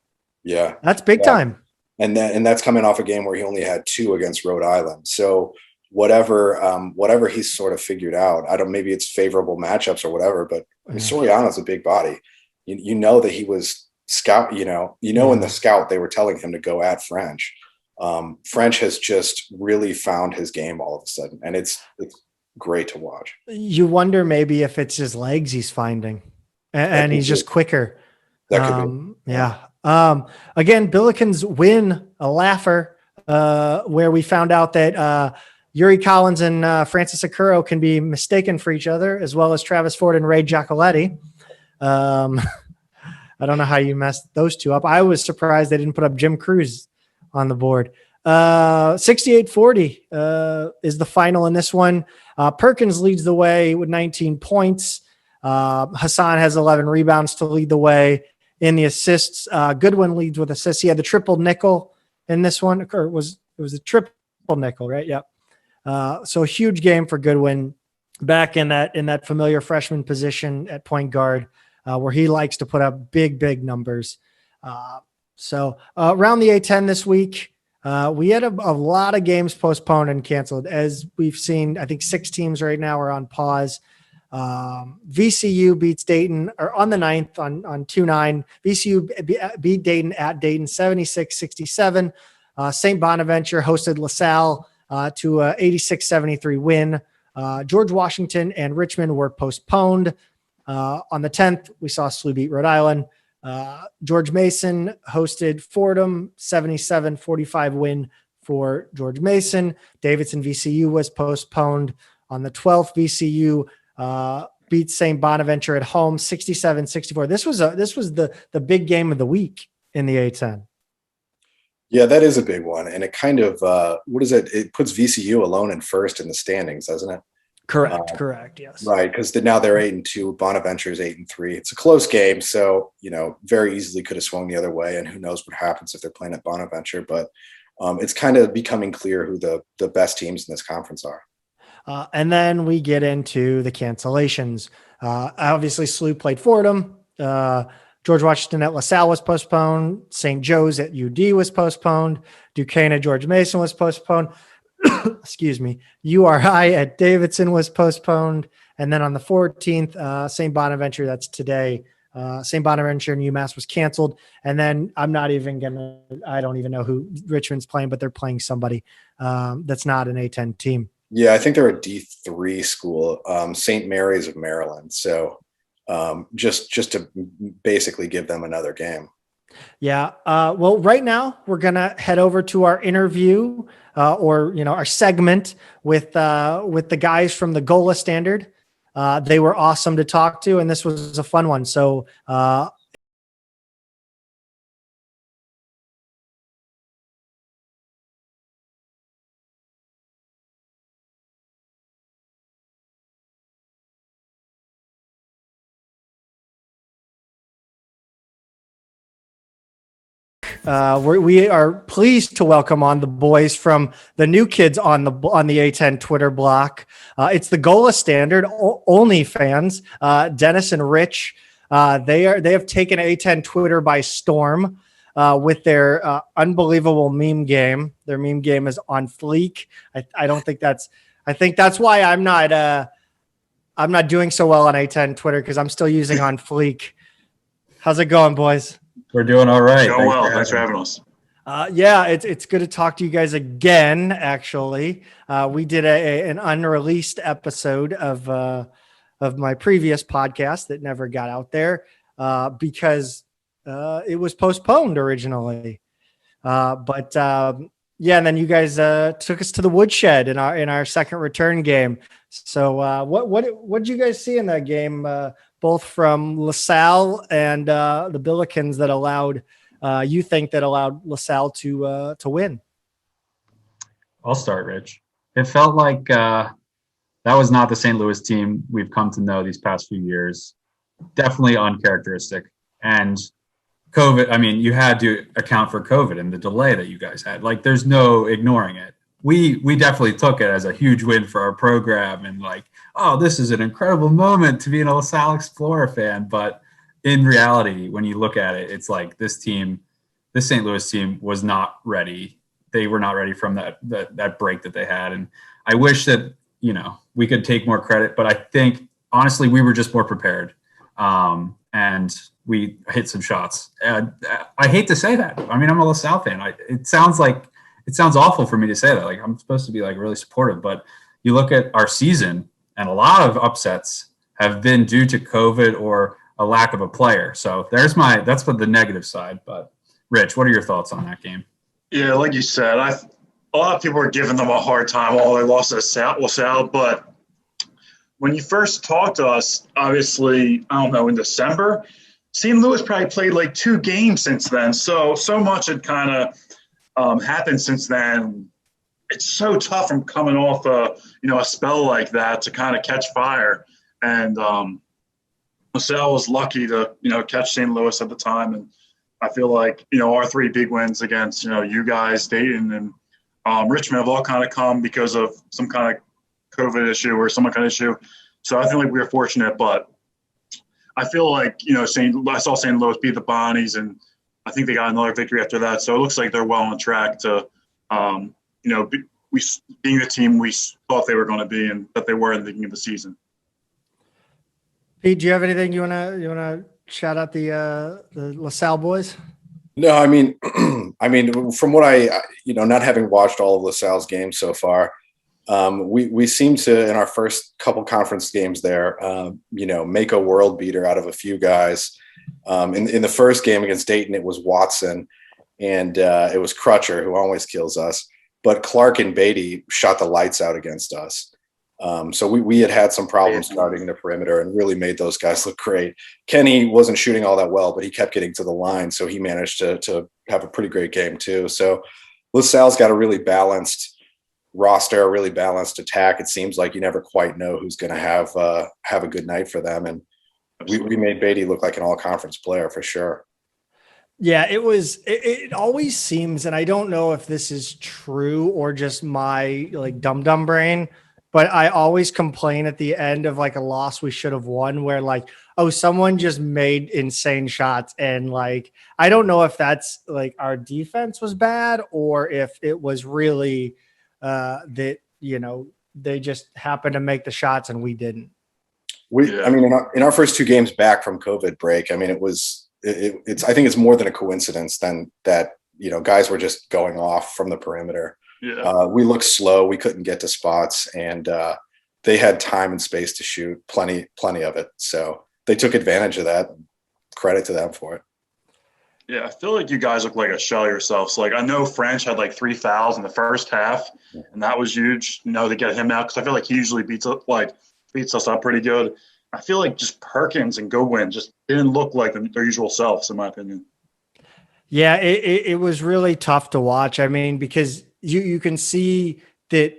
Yeah, that's big time. And that's coming off a game where he only had 2 against Rhode Island. So whatever he's sort of figured out, maybe it's favorable matchups or whatever, but Soriano's a big body. You know that he was scout, in the scout, they were telling him to go at French. French has just really found his game all of a sudden, and it's great to watch. You wonder maybe if it's his legs he's finding, and he's just quicker. That could be. Yeah. Again, Billikens win a laugher, where we found out that Yuri Collins and Francis Akuro can be mistaken for each other, as well as Travis Ford and Ray Giacoletti. I don't know how you messed those two up. I was surprised they didn't put up Jim Cruz on the board. 68-40 is the final in this one. Perkins leads the way with 19 points. Hassan has 11 rebounds to lead the way in the assists. Goodwin leads with assists. He had the triple nickel in this one, or it was a triple nickel, right? Yep. So a huge game for Goodwin, back in that familiar freshman position at point guard, where he likes to put up big numbers. So around the A10 this week, we had a lot of games postponed and canceled. As we've seen, I think 6 teams right now are on pause. VCU beats Dayton, or on the 9th on 2-9. VCU beat Dayton at Dayton 76-67. St. Bonaventure hosted LaSalle to a 86-73 win. George Washington and Richmond were postponed. On the 10th, we saw SIUE beat Rhode Island. George Mason hosted Fordham, 77-45 win for George Mason. Davidson VCU was postponed. On the 12th, VCU beat St. Bonaventure at home, 67-64. This was the big game of the week in the A10. Yeah, that is a big one. And it kind of, it puts VCU alone in first in the standings, doesn't it? Correct. Yes. Right. Because now they're 8-2. Bonaventure is 8-3. It's a close game. So, very easily could have swung the other way. And who knows what happens if they're playing at Bonaventure. But it's kind of becoming clear who the best teams in this conference are. And then we get into the cancellations. Obviously, SIUE played Fordham. George Washington at LaSalle was postponed. St. Joe's at UD was postponed. Duquesne at George Mason was postponed. Excuse me. URI at Davidson was postponed. And then on the 14th, St. Bonaventure, that's today, St. Bonaventure and UMass was canceled. And then I don't even know who Richmond's playing, but they're playing somebody that's not an A10 team. Yeah, I think they're a D3 school, St. Mary's of Maryland. So just to basically give them another game. Yeah. Well, right now we're going to head over to our interview our segment with the guys from the Gola Standard. They were awesome to talk to, and this was a fun one. So we are pleased to welcome on the boys from the new kids on the A10 Twitter block. It's the Gola Standard only fans, Dennis and Rich. They have taken A10 Twitter by storm with their unbelievable meme game. Their meme game is on fleek. I think that's why I'm not doing so well on A10 Twitter, because I'm still using on fleek. How's it going, boys? We're doing all right. Thanks for having us. Yeah, it's good to talk to you guys again. Actually, we did an unreleased episode of my previous podcast that never got out there because it was postponed originally. But and then you guys took us to the woodshed in our second return game. So what did you guys see in that game? Both from LaSalle and the Billikens that allowed LaSalle to win. I'll start, Rich. It felt like that was not the St. Louis team we've come to know these past few years. Definitely uncharacteristic. And COVID, I mean, you had to account for COVID and the delay that you guys had. Like, there's no ignoring it. We definitely took it as a huge win for our program and like, oh, this is an incredible moment to be an LaSalle Explorer fan. But in reality, when you look at it, it's like this St. Louis team was not ready. They were not ready from that break that they had. And I wish that, we could take more credit, but I think honestly, we were just more prepared. And we hit some shots. I hate to say that. I mean, I'm a LaSalle fan. It sounds awful for me to say that. Like, I'm supposed to be like really supportive, but you look at our season and a lot of upsets have been due to COVID or a lack of a player. So that's what the negative side. But Rich, what are your thoughts on that game? Yeah, like you said, a lot of people are giving them a hard time. Oh, they lost to LaSalle, but when you first talked to us, obviously, I don't know, in December, St. Louis probably played like 2 games since then. So much had kind of happened since then. It's so tough from coming off a spell like that to kind of catch fire. And LaSalle was lucky to, catch St. Louis at the time. And I feel like, our 3 big wins against, you guys, Dayton and Richmond have all kind of come because of some kind of COVID issue or some kind of issue. So I feel like we were fortunate, but I feel like, I saw St. Louis beat the Bonnies, and I think they got another victory after that. So it looks like they're well on track to, being the team we thought they were going to be and that they were in the beginning of the season. Pete, do you have anything you wanna shout out the LaSalle boys? No, I mean, from what not having watched all of LaSalle's games so far, we seem to, in our first couple conference games there, make a world beater out of a few guys. In the first game against Dayton, it was Watson, and it was Crutcher, who always kills us. But Clark and Beatty shot the lights out against us. So we had some problems guarding the perimeter and really made those guys look great. Kenny wasn't shooting all that well, but he kept getting to the line, so he managed to have a pretty great game too. So LaSalle's got a really balanced roster, a really balanced attack. It seems like you never quite know who's going to have a good night for them, and we made Beatty look like an all-conference player for sure. Yeah, it always seems, and I don't know if this is true or just my like dumb brain, but I always complain at the end of like a loss we should have won where like, oh, someone just made insane shots. And like, I don't know if that's like our defense was bad or if it was really that, they just happened to make the shots and we didn't. I mean, in our first 2 games back from COVID break, I mean, I think it's more than a coincidence than that, guys were just going off from the perimeter. Yeah. We looked slow. We couldn't get to spots, and they had time and space to shoot plenty of it. So they took advantage of that. Credit to them for it. Yeah, I feel like you guys look like a shell of yourselves. Like, I know French had like 3 fouls in the first half, and that was huge, to get him out, because I feel like he usually beats us up pretty good. I feel like just Perkins and Goodwin just didn't look like their usual selves, in my opinion. Yeah, it was really tough to watch. I mean, because you can see that,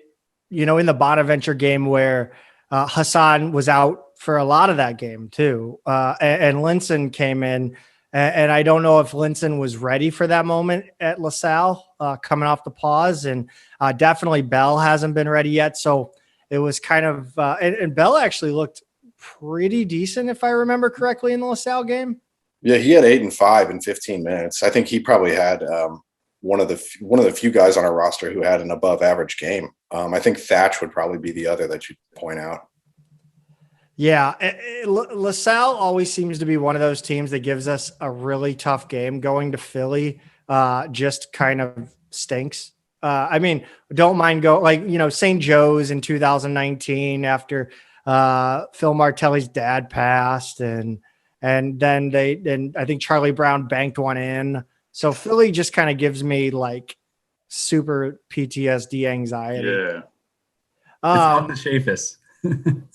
in the Bonaventure game where Hassan was out for a lot of that game too, and Linson came in. And I don't know if Linson was ready for that moment at LaSalle coming off the pause. And definitely Bell hasn't been ready yet. So it was kind of and Bell actually looked pretty decent, if I remember correctly, in the LaSalle game. Yeah, he had 8 and 5 in 15 minutes. I think he probably had one of the few guys on our roster who had an above average game. I think Thatch would probably be the other that you point out. Yeah, LaSalle always seems to be one of those teams that gives us a really tough game. Going to Philly just kind of stinks. I mean, don't mind St. Joe's in 2019 after Phil Martelli's dad passed, and then I think Charlie Brown banked one in. So Philly just kind of gives me like super PTSD anxiety. Yeah, it's not the safest.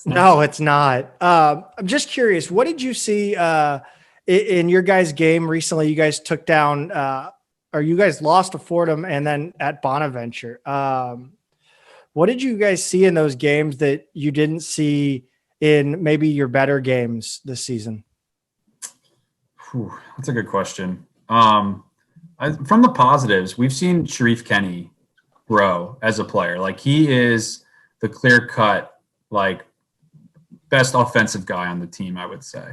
No, it's not. I'm just curious. What did you see in your guys' game recently? You guys took down, or you guys lost to Fordham and then at Bonaventure. What did you guys see in those games that you didn't see in maybe your better games this season? That's a good question. From the positives, we've seen Sharif Kenny grow as a player. Like, he is the clear-cut, like, best offensive guy on the team, I would say.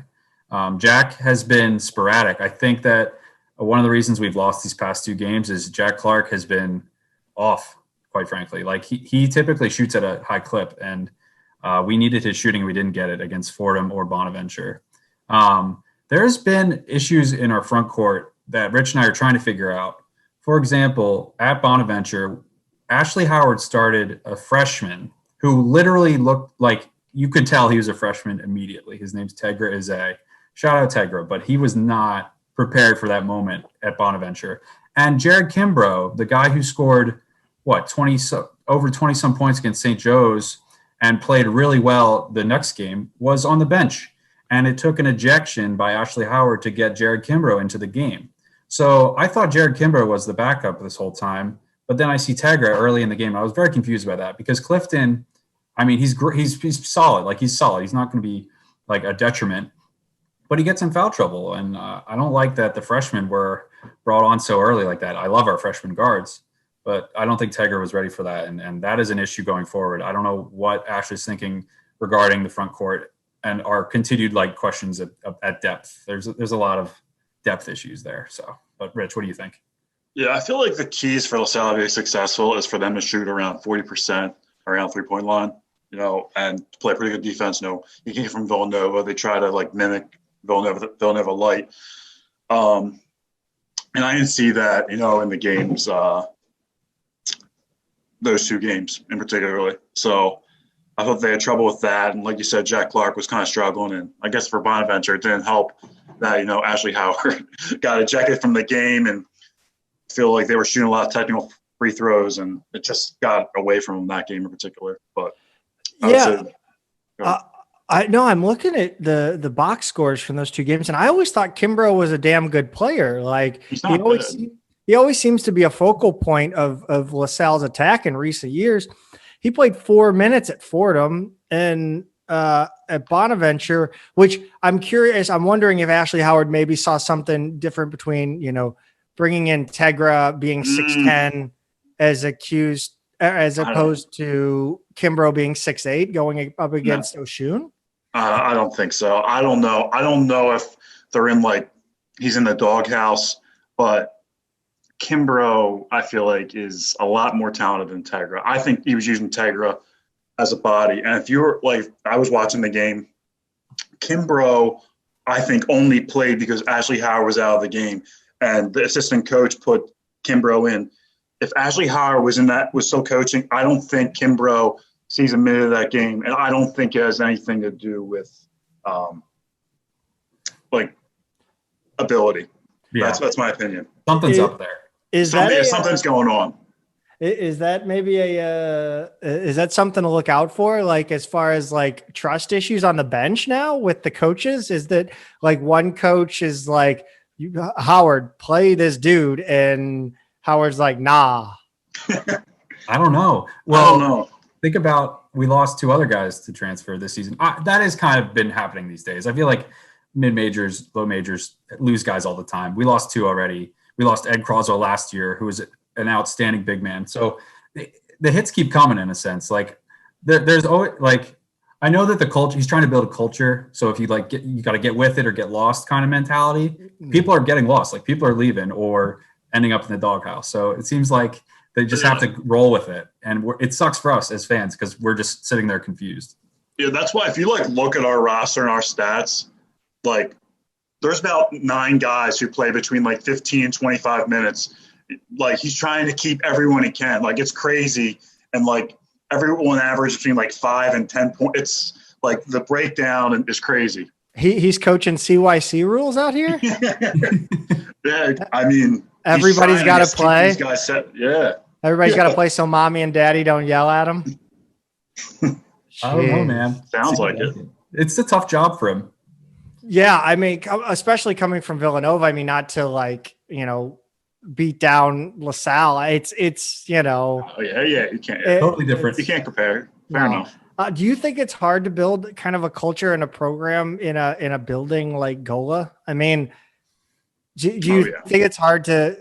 Jack has been sporadic. I think that one of the reasons we've lost these past 2 games is Jack Clark has been off, quite frankly. Like, he typically shoots at a high clip, and we needed his shooting. We didn't get it against Fordham or Bonaventure. There's been issues in our front court that Rich and I are trying to figure out. For example, at Bonaventure, Ashley Howard started a freshman who literally looked like you could tell he was a freshman immediately. His name's Tegra Ize. Shout out Tegra, but he was not prepared for that moment at Bonaventure. And Jared Kimbrough, the guy who scored, over 20 some points against St. Joe's and played really well the next game, was on the bench. And it took an ejection by Ashley Howard to get Jared Kimbrough into the game. So I thought Jared Kimbrough was the backup this whole time. But then I see Tegra early in the game. I was very confused by that because Clifton, I mean, he's solid. Like, he's solid. He's not going to be like a detriment, but he gets in foul trouble. And I don't like that the freshmen were brought on so early like that. I love our freshman guards, but I don't think Tegra was ready for that. And that is an issue going forward. I don't know what Ashley's thinking regarding the front court and our continued questions at depth. There's a lot of depth issues there. So, but Rich, what do you think? Yeah, I feel like the keys for LaSalle to be successful is for them to shoot around 40% around 3-point line, and play pretty good defense. You came from Villanova. They try to mimic Villanova light. And I didn't see that, in the games, those 2 games in particularly. So I thought they had trouble with that. And like you said, Jack Clark was kind of struggling. And I guess for Bonaventure, it didn't help that, Ashley Howard got ejected from the game and feel like they were shooting a lot of technical free throws, and it just got away from them that game in particular. But I'm looking at the box scores from those 2 games, and I always thought Kimbrough was a damn good player. Like, he always seems to be a focal point of LaSalle's attack in recent years. He played 4 minutes at Fordham and at Bonaventure, which I'm curious. I'm wondering if Ashley Howard maybe saw something different between, bringing in Tegra being 6'10" as accused as opposed to Kimbrough being 6'8", going up against Oshun? I don't think so. I don't know. I don't know if they're in he's in the doghouse, but Kimbrough, I feel like, is a lot more talented than Tegra. I think he was using Tegra as a body. And if you're I was watching the game, Kimbrough, I think, only played because Ashley Howard was out of the game. And the assistant coach put Kimbrough in. If Ashley Howard was still coaching, I don't think Kimbrough sees a minute of that game. And I don't think it has anything to do with ability. Yeah. That's my opinion. Something's up there. Something's going on. Is that maybe is that something to look out for? As far as trust issues on the bench now with the coaches, is that one coach is Howard, play this dude, and Howard's nah. I don't know. Well, I don't know. Think about, we lost 2 other guys to transfer this season. That has kind of been happening these days. I feel like mid-majors, low majors lose guys all the time. We lost 2 already. We lost Ed Croswell last year, who was an outstanding big man. So the hits keep coming in a sense. There's always I know that the culture, he's trying to build a culture. So if you you got to get with it or get lost kind of mentality, people are getting lost. People are leaving or ending up in the doghouse. So it seems like they just have to roll with it. And it sucks for us as fans because we're just sitting there confused. Yeah, that's why if you look at our roster and our stats, there's about 9 guys who play between 15 and 25 minutes. He's trying to keep everyone he can. It's crazy. And everyone averages between 5 and 10 points. It's the breakdown is crazy. He's coaching CYC rules out here. Yeah, I mean, everybody's got to play. These guys said, yeah. Everybody's got to play so mommy and daddy don't yell at him. I don't know, man. Sounds like it. It's a tough job for him. Yeah, I mean, especially coming from Villanova. I mean, not to beat down Lasalle. It's Oh yeah, you can't. Totally different. You can't compare. Fair enough. Do you think it's hard to build kind of a culture and a program in a building like Gola? I mean, do you think it's hard to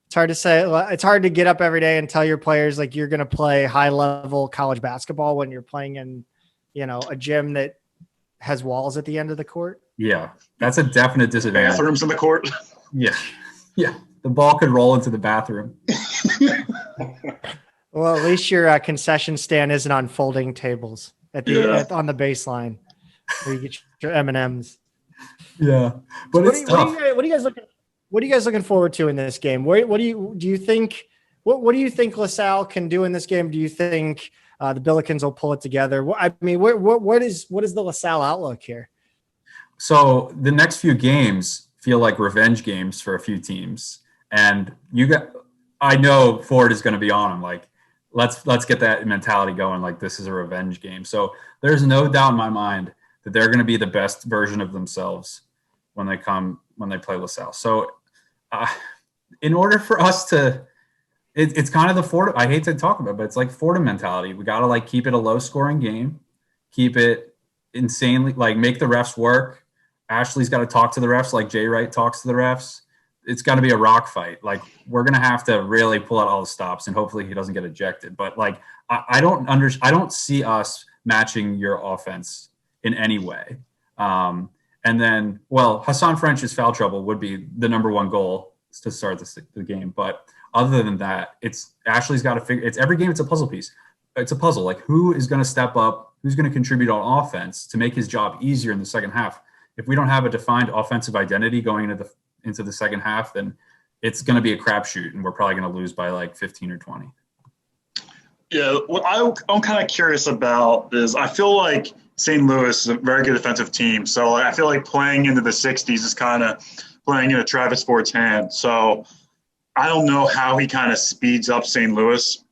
It's hard to say. It's hard to get up every day and tell your players you're going to play high level college basketball when you're playing in, a gym that has walls at the end of the court. Yeah, that's a definite disadvantage. Bathrooms in the court. Yeah. The ball could roll into the bathroom. Well, at least your concession stand isn't on folding tables on the baseline where you get your M&Ms. Yeah, but it's tough. What are you guys looking forward to in this game? What do you think LaSalle can do in this game? Do you think the Billikens will pull it together? I mean, what is the LaSalle outlook here? So the next few games feel like revenge games for a few teams, and I know Ford is going to be on them. Let's get that mentality going. This is a revenge game. So there's no doubt in my mind that they're going to be the best version of themselves when they play LaSalle. So in order for us to, it's kind of the Fordham, I hate to talk about it, but it's Fordham mentality. We got to keep it a low scoring game, keep it insanely, make the refs work. Ashley's got to talk to the refs Jay Wright talks to the refs. It's got to be a rock fight. We're going to have to really pull out all the stops, and hopefully he doesn't get ejected. But I don't see us matching your offense in any way. And then, Hassan French's foul trouble would be the number one goal to start the game. But other than that, Ashley's got to figure. It's every game. It's a puzzle piece. It's a puzzle. Who is going to step up? Who's going to contribute on offense to make his job easier in the second half? If we don't have a defined offensive identity going into the second half, then it's going to be a crapshoot, and we're probably going to lose by 15 or 20. Yeah, what I'm kind of curious about is I feel like St. Louis is a very good defensive team. So I feel like playing into the 60s is kind of playing into Travis Ford's hand. So I don't know how he kind of speeds up St. Louis.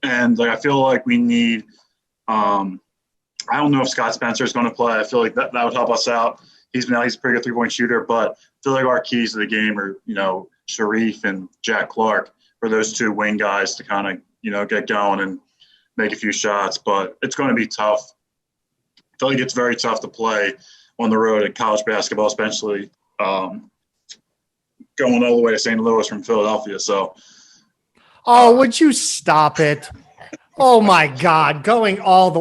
And I feel like we need I don't know if Scott Spencer is going to play. I feel like that would help us out. He's a pretty good 3-point shooter, but I feel like our keys to the game are, Sharif and Jack Clark for those 2 wing guys to kind of, get going and make a few shots. But it's going to be tough. I feel like it's very tough to play on the road in college basketball, especially going all the way to St. Louis from Philadelphia. So Oh, would you stop it? Oh my God, going all the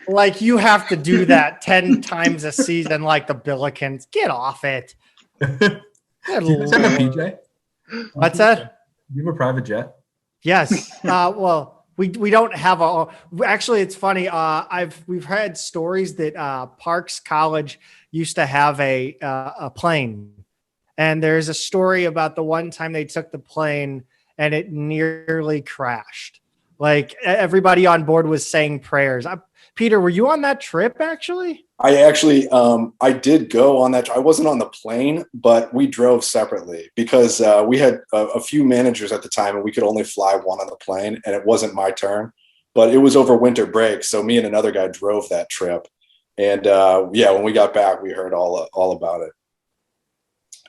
like you have to do that 10 times a season like the Billikens. Get off it. Good Do you guys have a Lord. PJ? What's that? Do you have a private jet? Yes. Well, we don't have actually it's funny. We've had stories that Parks College used to have a plane. And there's a story about the one time they took the plane and it nearly crashed. Like everybody on board was saying prayers. Peter, were you on that trip actually? I did go on that. I wasn't on the plane, but we drove separately because we had a few managers at the time and we could only fly one on the plane, and it wasn't my turn, but it was over winter break. So me and another guy drove that trip. And when we got back, we heard all about it.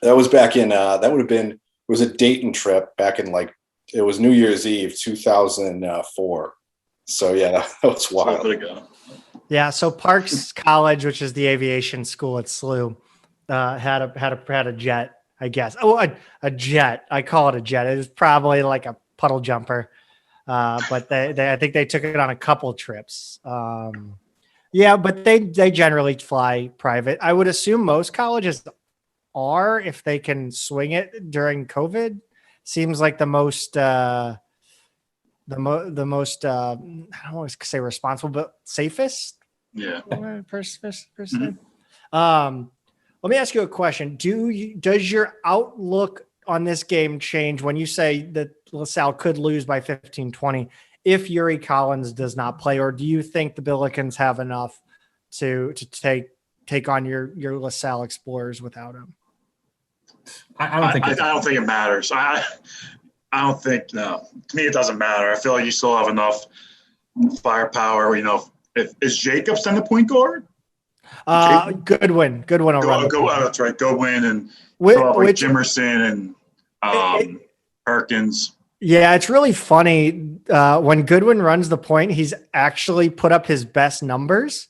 That was back in, it was a Dayton trip back in it was New Year's Eve, 2004. So yeah, that was wild. Yeah. So Parks College, which is the aviation school at SIUE, had a jet, I guess. Oh, a jet. I call it a jet. It was probably like a puddle jumper. But I think they took it on a couple trips. Yeah, but they generally fly private. I would assume most colleges are, if they can swing it during COVID. Seems like the most I don't want to say responsible, but safest. Yeah. Person. Let me ask you a question. Does your outlook on this game change when you say that LaSalle could lose by 15-20 if Yuri Collins does not play, or do you think the Billikens have enough to take on your LaSalle Explorers without him? I don't think it matters. I don't think, no. To me, it doesn't matter. I feel like you still have enough firepower. Is Jacobs then the point guard? Goodwin will run. That's right. Goodwin and Jimerson and Perkins. Yeah, it's really funny. When Goodwin runs the point, he's actually put up his best numbers.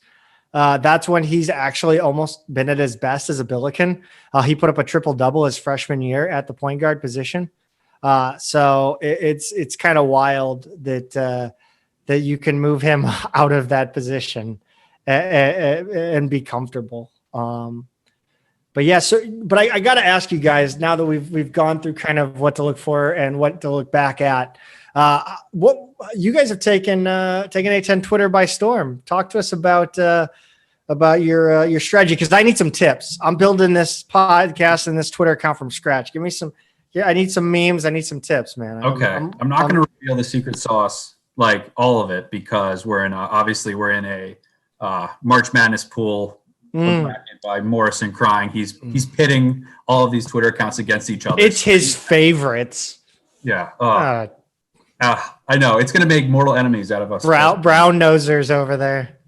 That's when he's actually almost been at his best as a Billiken. He put up a triple-double his freshman year at the point guard position. So it's kind of wild that you can move him out of that position and be comfortable. But yeah, but I got to ask you guys, now that we've gone through kind of what to look for and what to look back at, what you guys have taken A10 Twitter by storm. Talk to us about your strategy, because I need some tips. I'm building this podcast and this Twitter account from scratch. Give me some. Yeah, I need some memes. I need some tips, man. Okay, I'm not going to reveal the secret sauce, like all of it, because we're in a March Madness pool. By Morrison crying. He's pitting all of these Twitter accounts against each other. It's his favorites. Yeah. I know. It's going to make mortal enemies out of us. Brown nosers over there.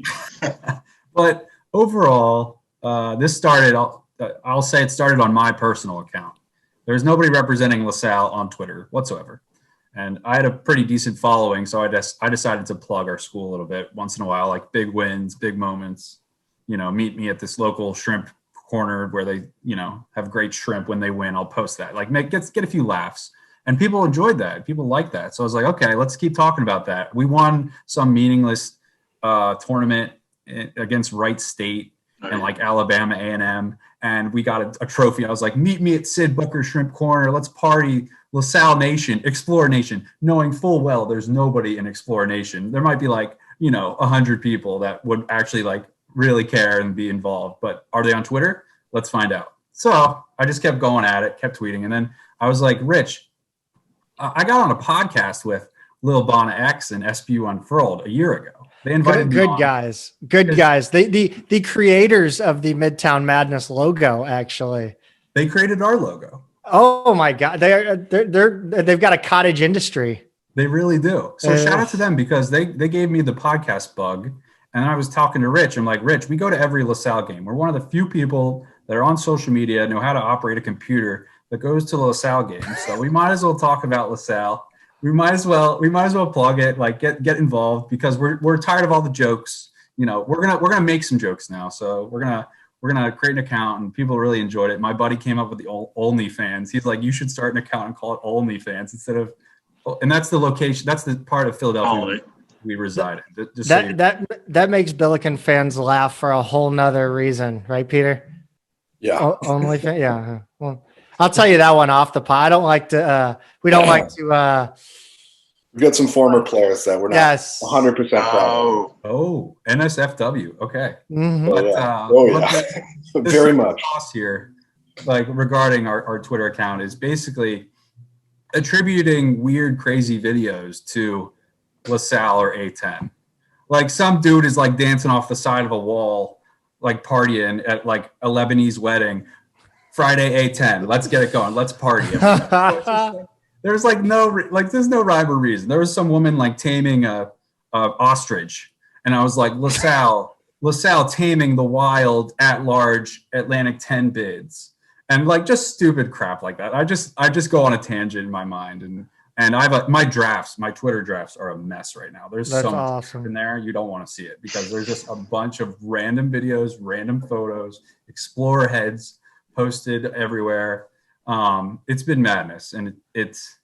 But overall, this started, I'll say it started on my personal account. There's nobody representing LaSalle on Twitter whatsoever. And I had a pretty decent following, so I decided to plug our school a little bit once in a while, like big wins, big moments. Meet me at this local shrimp corner where they, have great shrimp when they win. I'll post that, get a few laughs, and people enjoyed that. People like that. So I was like, okay, let's keep talking about that. We won some meaningless tournament against Wright State and Alabama A&M, and we got a trophy. I was like, meet me at Sid Booker Shrimp Corner. Let's party. LaSalle Nation, Explorer Nation, knowing full well there's nobody in Explorer Nation. There might be 100 people that would actually really care and be involved, but are they on Twitter? Let's find out. So I just kept going at it, kept tweeting. And then I was like, Rich, I got on a podcast with Lil Bonna X and SPU Unfurled a year ago. They invited me on. Good guys. The creators of the Midtown Madness logo, actually. They created our logo. Oh my God. They've got a cottage industry. They really do. So shout out to them, because they gave me the podcast bug. And I was talking to Rich. I'm like, Rich, we go to every LaSalle game. We're one of the few people that are on social media, know how to operate a computer, that goes to LaSalle games. So we might as well talk about LaSalle. We might as well plug it, get involved, because we're tired of all the jokes. We're gonna make some jokes now. So we're gonna create an account, and people really enjoyed it. My buddy came up with the OnlyFans. He's like, you should start an account and call it OnlyFans instead of and that's the location. That's the part of Philadelphia Only. we reside in. Just so That makes Billiken fans laugh for a whole nother reason, right, Peter? Yeah. Only yeah. Well, I'll tell you that one off the pod. I don't like to. We don't like to. We've got some former players that we're not Yes. 100% proud of. Oh, NSFW. Okay. Mhm. Oh, But, yeah. the Very secret much. sauce here, like regarding our Twitter account, is basically attributing weird, crazy videos to LaSalle or A10. Like some dude is like dancing off the side of a wall, like partying at like a Lebanese wedding. Friday A10. Let's get it going. Let's party. There's like there's no rhyme or reason. There was some woman like taming a ostrich, and I was like, LaSalle taming the wild at large Atlantic 10 bids, and like just stupid crap like that. I just go on a tangent in my mind, and I've my Twitter drafts are a mess right now. There's That's so much awesome in there you don't want to see it because there's just a bunch of random videos, random photos, explorer heads posted everywhere. It's been madness, and it's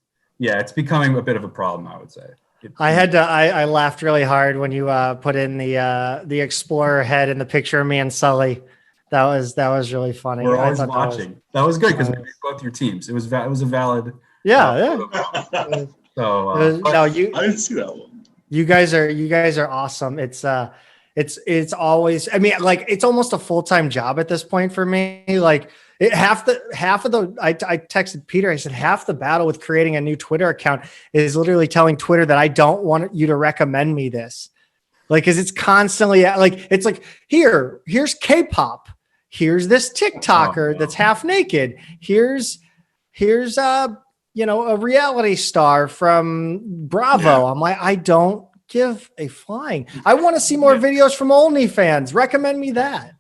becoming a bit of a problem, I would say. I laughed really hard when you put in the Explorer head in the picture of me and Sully. That was really funny. We're always watching. That was good because we picked both your teams. It was a valid. Yeah. So no, I didn't see that one. You guys are awesome. It's always. I mean, like it's almost a full-time job at this point for me. Like. Half of the I texted Peter. I said half the battle with creating a new Twitter account is literally telling Twitter that I don't want you to recommend me this, like, because it's constantly like it's like here's K-pop, here's this TikToker that's half naked, here's a reality star from Bravo. Yeah. I'm like, I don't give a flying. I want to see more videos from OnlyFans. Recommend me that.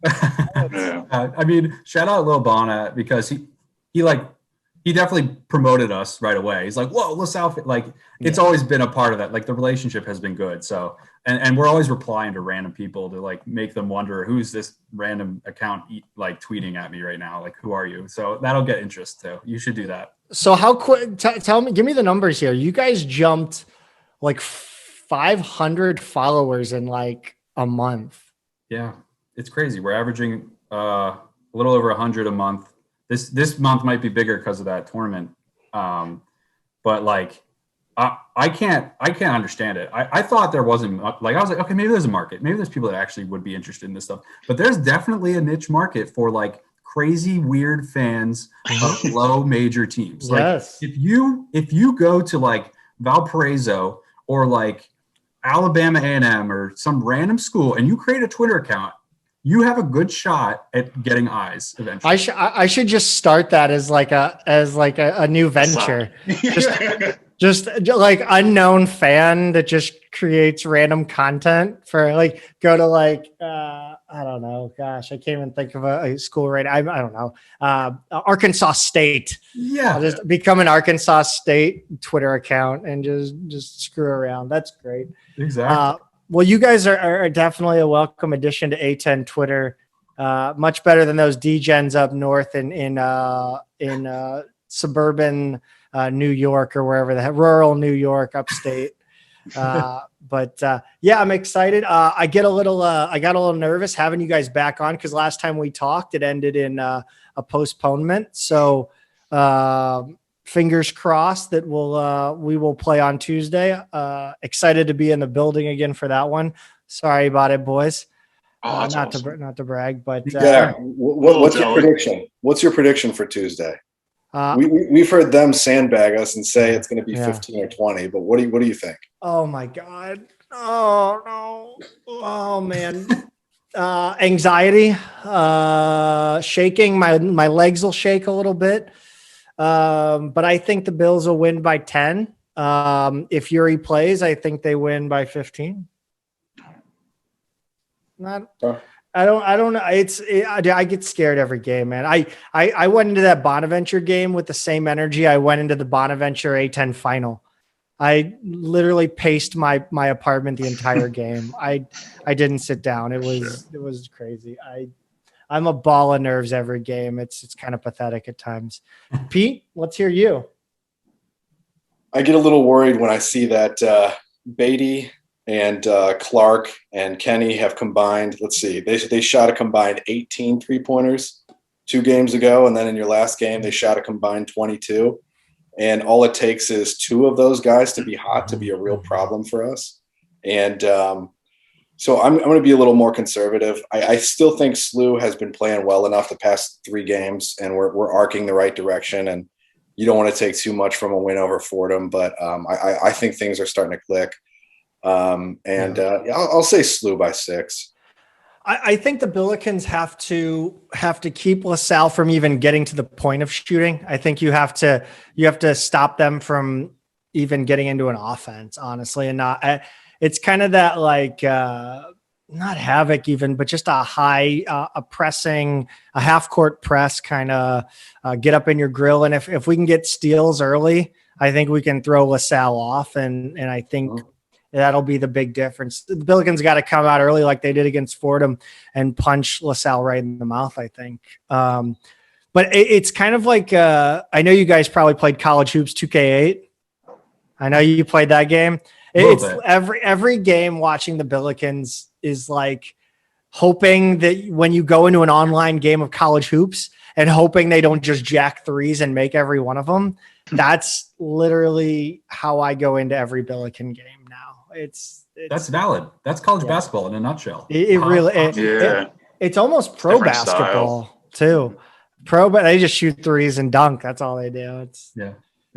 I mean, shout out Lil Bonna because he definitely promoted us right away. He's like, whoa, LaSalle. Like it's always been a part of that. Like the relationship has been good. So, and we're always replying to random people to like make them wonder who's this random account like tweeting at me right now? Like, who are you? So that'll get interest too. You should do that. So how quick, tell me, give me the numbers here. You guys jumped like 500 followers in like a month. Yeah, it's crazy. We're averaging a little over 100 a month. This month might be bigger because of that tournament. But like, I can't understand it. I thought there wasn't like, I was like, okay, maybe there's a market. Maybe there's people that actually would be interested in this stuff, but there's definitely a niche market for like crazy, weird fans of low major teams. Like yes. if you go to like Valparaiso or like Alabama A&M or some random school and you create a Twitter account, you have a good shot at getting eyes eventually. I should just start that as like a new venture. just like unknown fan that just creates random content for like go to like I don't know. Gosh, I can't even think of a school right. I don't know. Arkansas State. Yeah. I'll just become an Arkansas State Twitter account and just screw around. That's great. Exactly. Well, you guys are definitely a welcome addition to A10 Twitter. Much better than those degens up north in suburban New York or wherever rural New York, upstate. But I'm excited. I got a little nervous having you guys back on because last time we talked, it ended in a postponement. So fingers crossed that we will play on Tuesday. Excited to be in the building again for that one. Sorry about it, boys. Not awesome. not to brag, but what's your prediction? What's your prediction for Tuesday? We've heard them sandbag us and say it's going to be 15 or 20, but what do you think? Oh my God. Oh no. Oh man. Anxiety, shaking. My legs will shake a little bit. But I think the Bills will win by 10. If Uri plays, I think they win by 15. I don't know. I get scared every game, man. I went into that Bonaventure game with the same energy I went into the Bonaventure A10 final. I literally paced my apartment the entire game. I didn't sit down. It was crazy. I'm a ball of nerves every game. It's kind of pathetic at times. Pete, let's hear you. I get a little worried when I see that Beatty and Clark and Kenny have combined. Let's see, they shot a combined 18 3-pointers 2 games ago, and then in your last game they shot a combined 22. And all it takes is 2 of those guys to be hot to be a real problem for us. And so I'm going to be a little more conservative. I still think SIUE has been playing well enough the past 3 games, and we're arcing the right direction. And you don't want to take too much from a win over Fordham, but I think things are starting to click. I'll say SIUE by 6. I think the Billikens have to keep Lasalle from even getting to the point of shooting. I think you have to stop them from even getting into an offense, honestly, and not. It's kind of that like not havoc even, but just a high a pressing, a half court press kind of get up in your grill. And if we can get steals early, I think we can throw Lasalle off, and I think. That'll be the big difference. The Billikens got to come out early like they did against Fordham and punch Lasalle right in the mouth, I think. But it's kind of like I know you guys probably played College Hoops 2K8. I know you played that game. It's every game watching the Billikens is like hoping that when you go into an online game of College Hoops and hoping they don't just jack threes and make every one of them. That's literally how I go into every Billiken game now. That's valid. That's college basketball in a nutshell. It's almost pro Different basketball too. But they just shoot threes and dunk. That's all they do. It's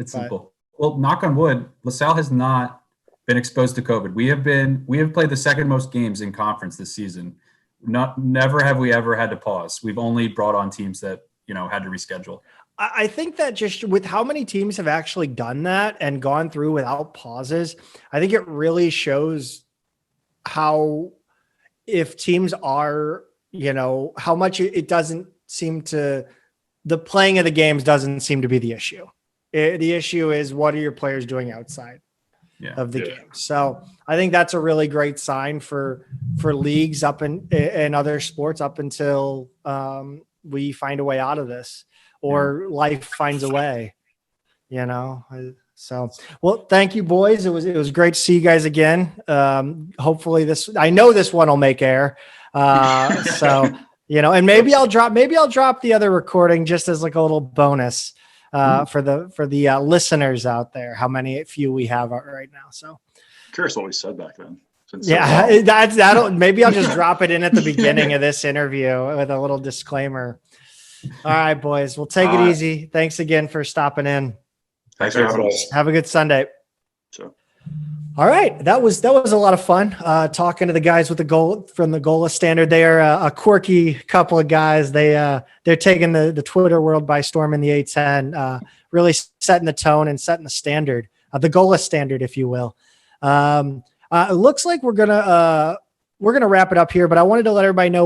simple. Well, knock on wood, LaSalle has not been exposed to COVID. We have played the second most games in conference this season. Never have we ever had to pause. We've only brought on teams that had to reschedule. I think that just with how many teams have actually done that and gone through without pauses, I think it really shows how if teams are, how much it doesn't seem to the playing of the games doesn't seem to be the issue. The issue is what are your players doing outside of the game. So I think that's a really great sign for leagues up in other sports up until we find a way out of this. Or life finds a way, So, well, thank you, boys. It was great to see you guys again. Hopefully, I know this one will make air. And maybe I'll drop the other recording just as like a little bonus for the listeners out there. How few we have right now. So, curious what we said back then. Maybe I'll just drop it in at the beginning of this interview with a little disclaimer. All right, boys. We'll take it easy. Thanks again for stopping in. Thanks for having us. Have a good Sunday. Sure. All right. That was a lot of fun talking to the guys with the goal from the Gola Standard. They are a quirky couple of guys. They're taking the Twitter world by storm in the A10, really setting the tone and setting the standard, the Gola Standard, if you will. It looks like we're gonna wrap it up here, but I wanted to let everybody know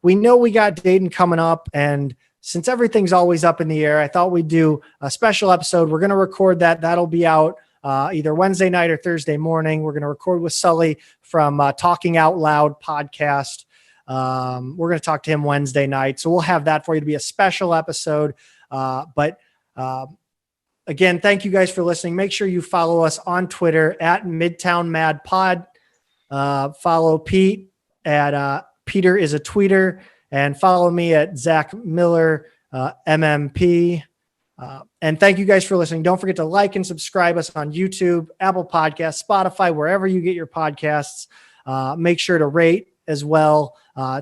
we know we got Dayton coming up, and since everything's always up in the air, I thought we'd do a special episode. We're going to record that. That'll be out either Wednesday night or Thursday morning. We're going to record with Sully from Talking Out Loud podcast. We're going to talk to him Wednesday night, so we'll have that for you to be a special episode. But again, thank you guys for listening. Make sure you follow us on Twitter at Midtown Mad Pod. Follow Pete at Peter is a Tweeter, and follow me at Zach Miller, MMP. And thank you guys for listening. Don't forget to like and subscribe us on YouTube, Apple Podcasts, Spotify, wherever you get your podcasts. Make sure to rate as well.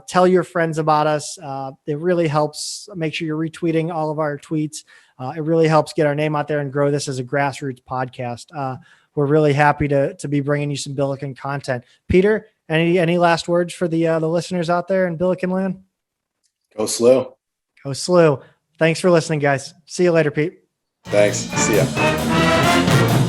Tell your friends about us. It really helps. Make sure you're retweeting all of our tweets. It really helps get our name out there and grow this as a grassroots podcast. We're really happy to be bringing you some Billiken content. Peter, any last words for the listeners out there in Billiken land? Go SIUE. Go SIUE. Thanks for listening, guys. See you later, Pete. Thanks. See ya.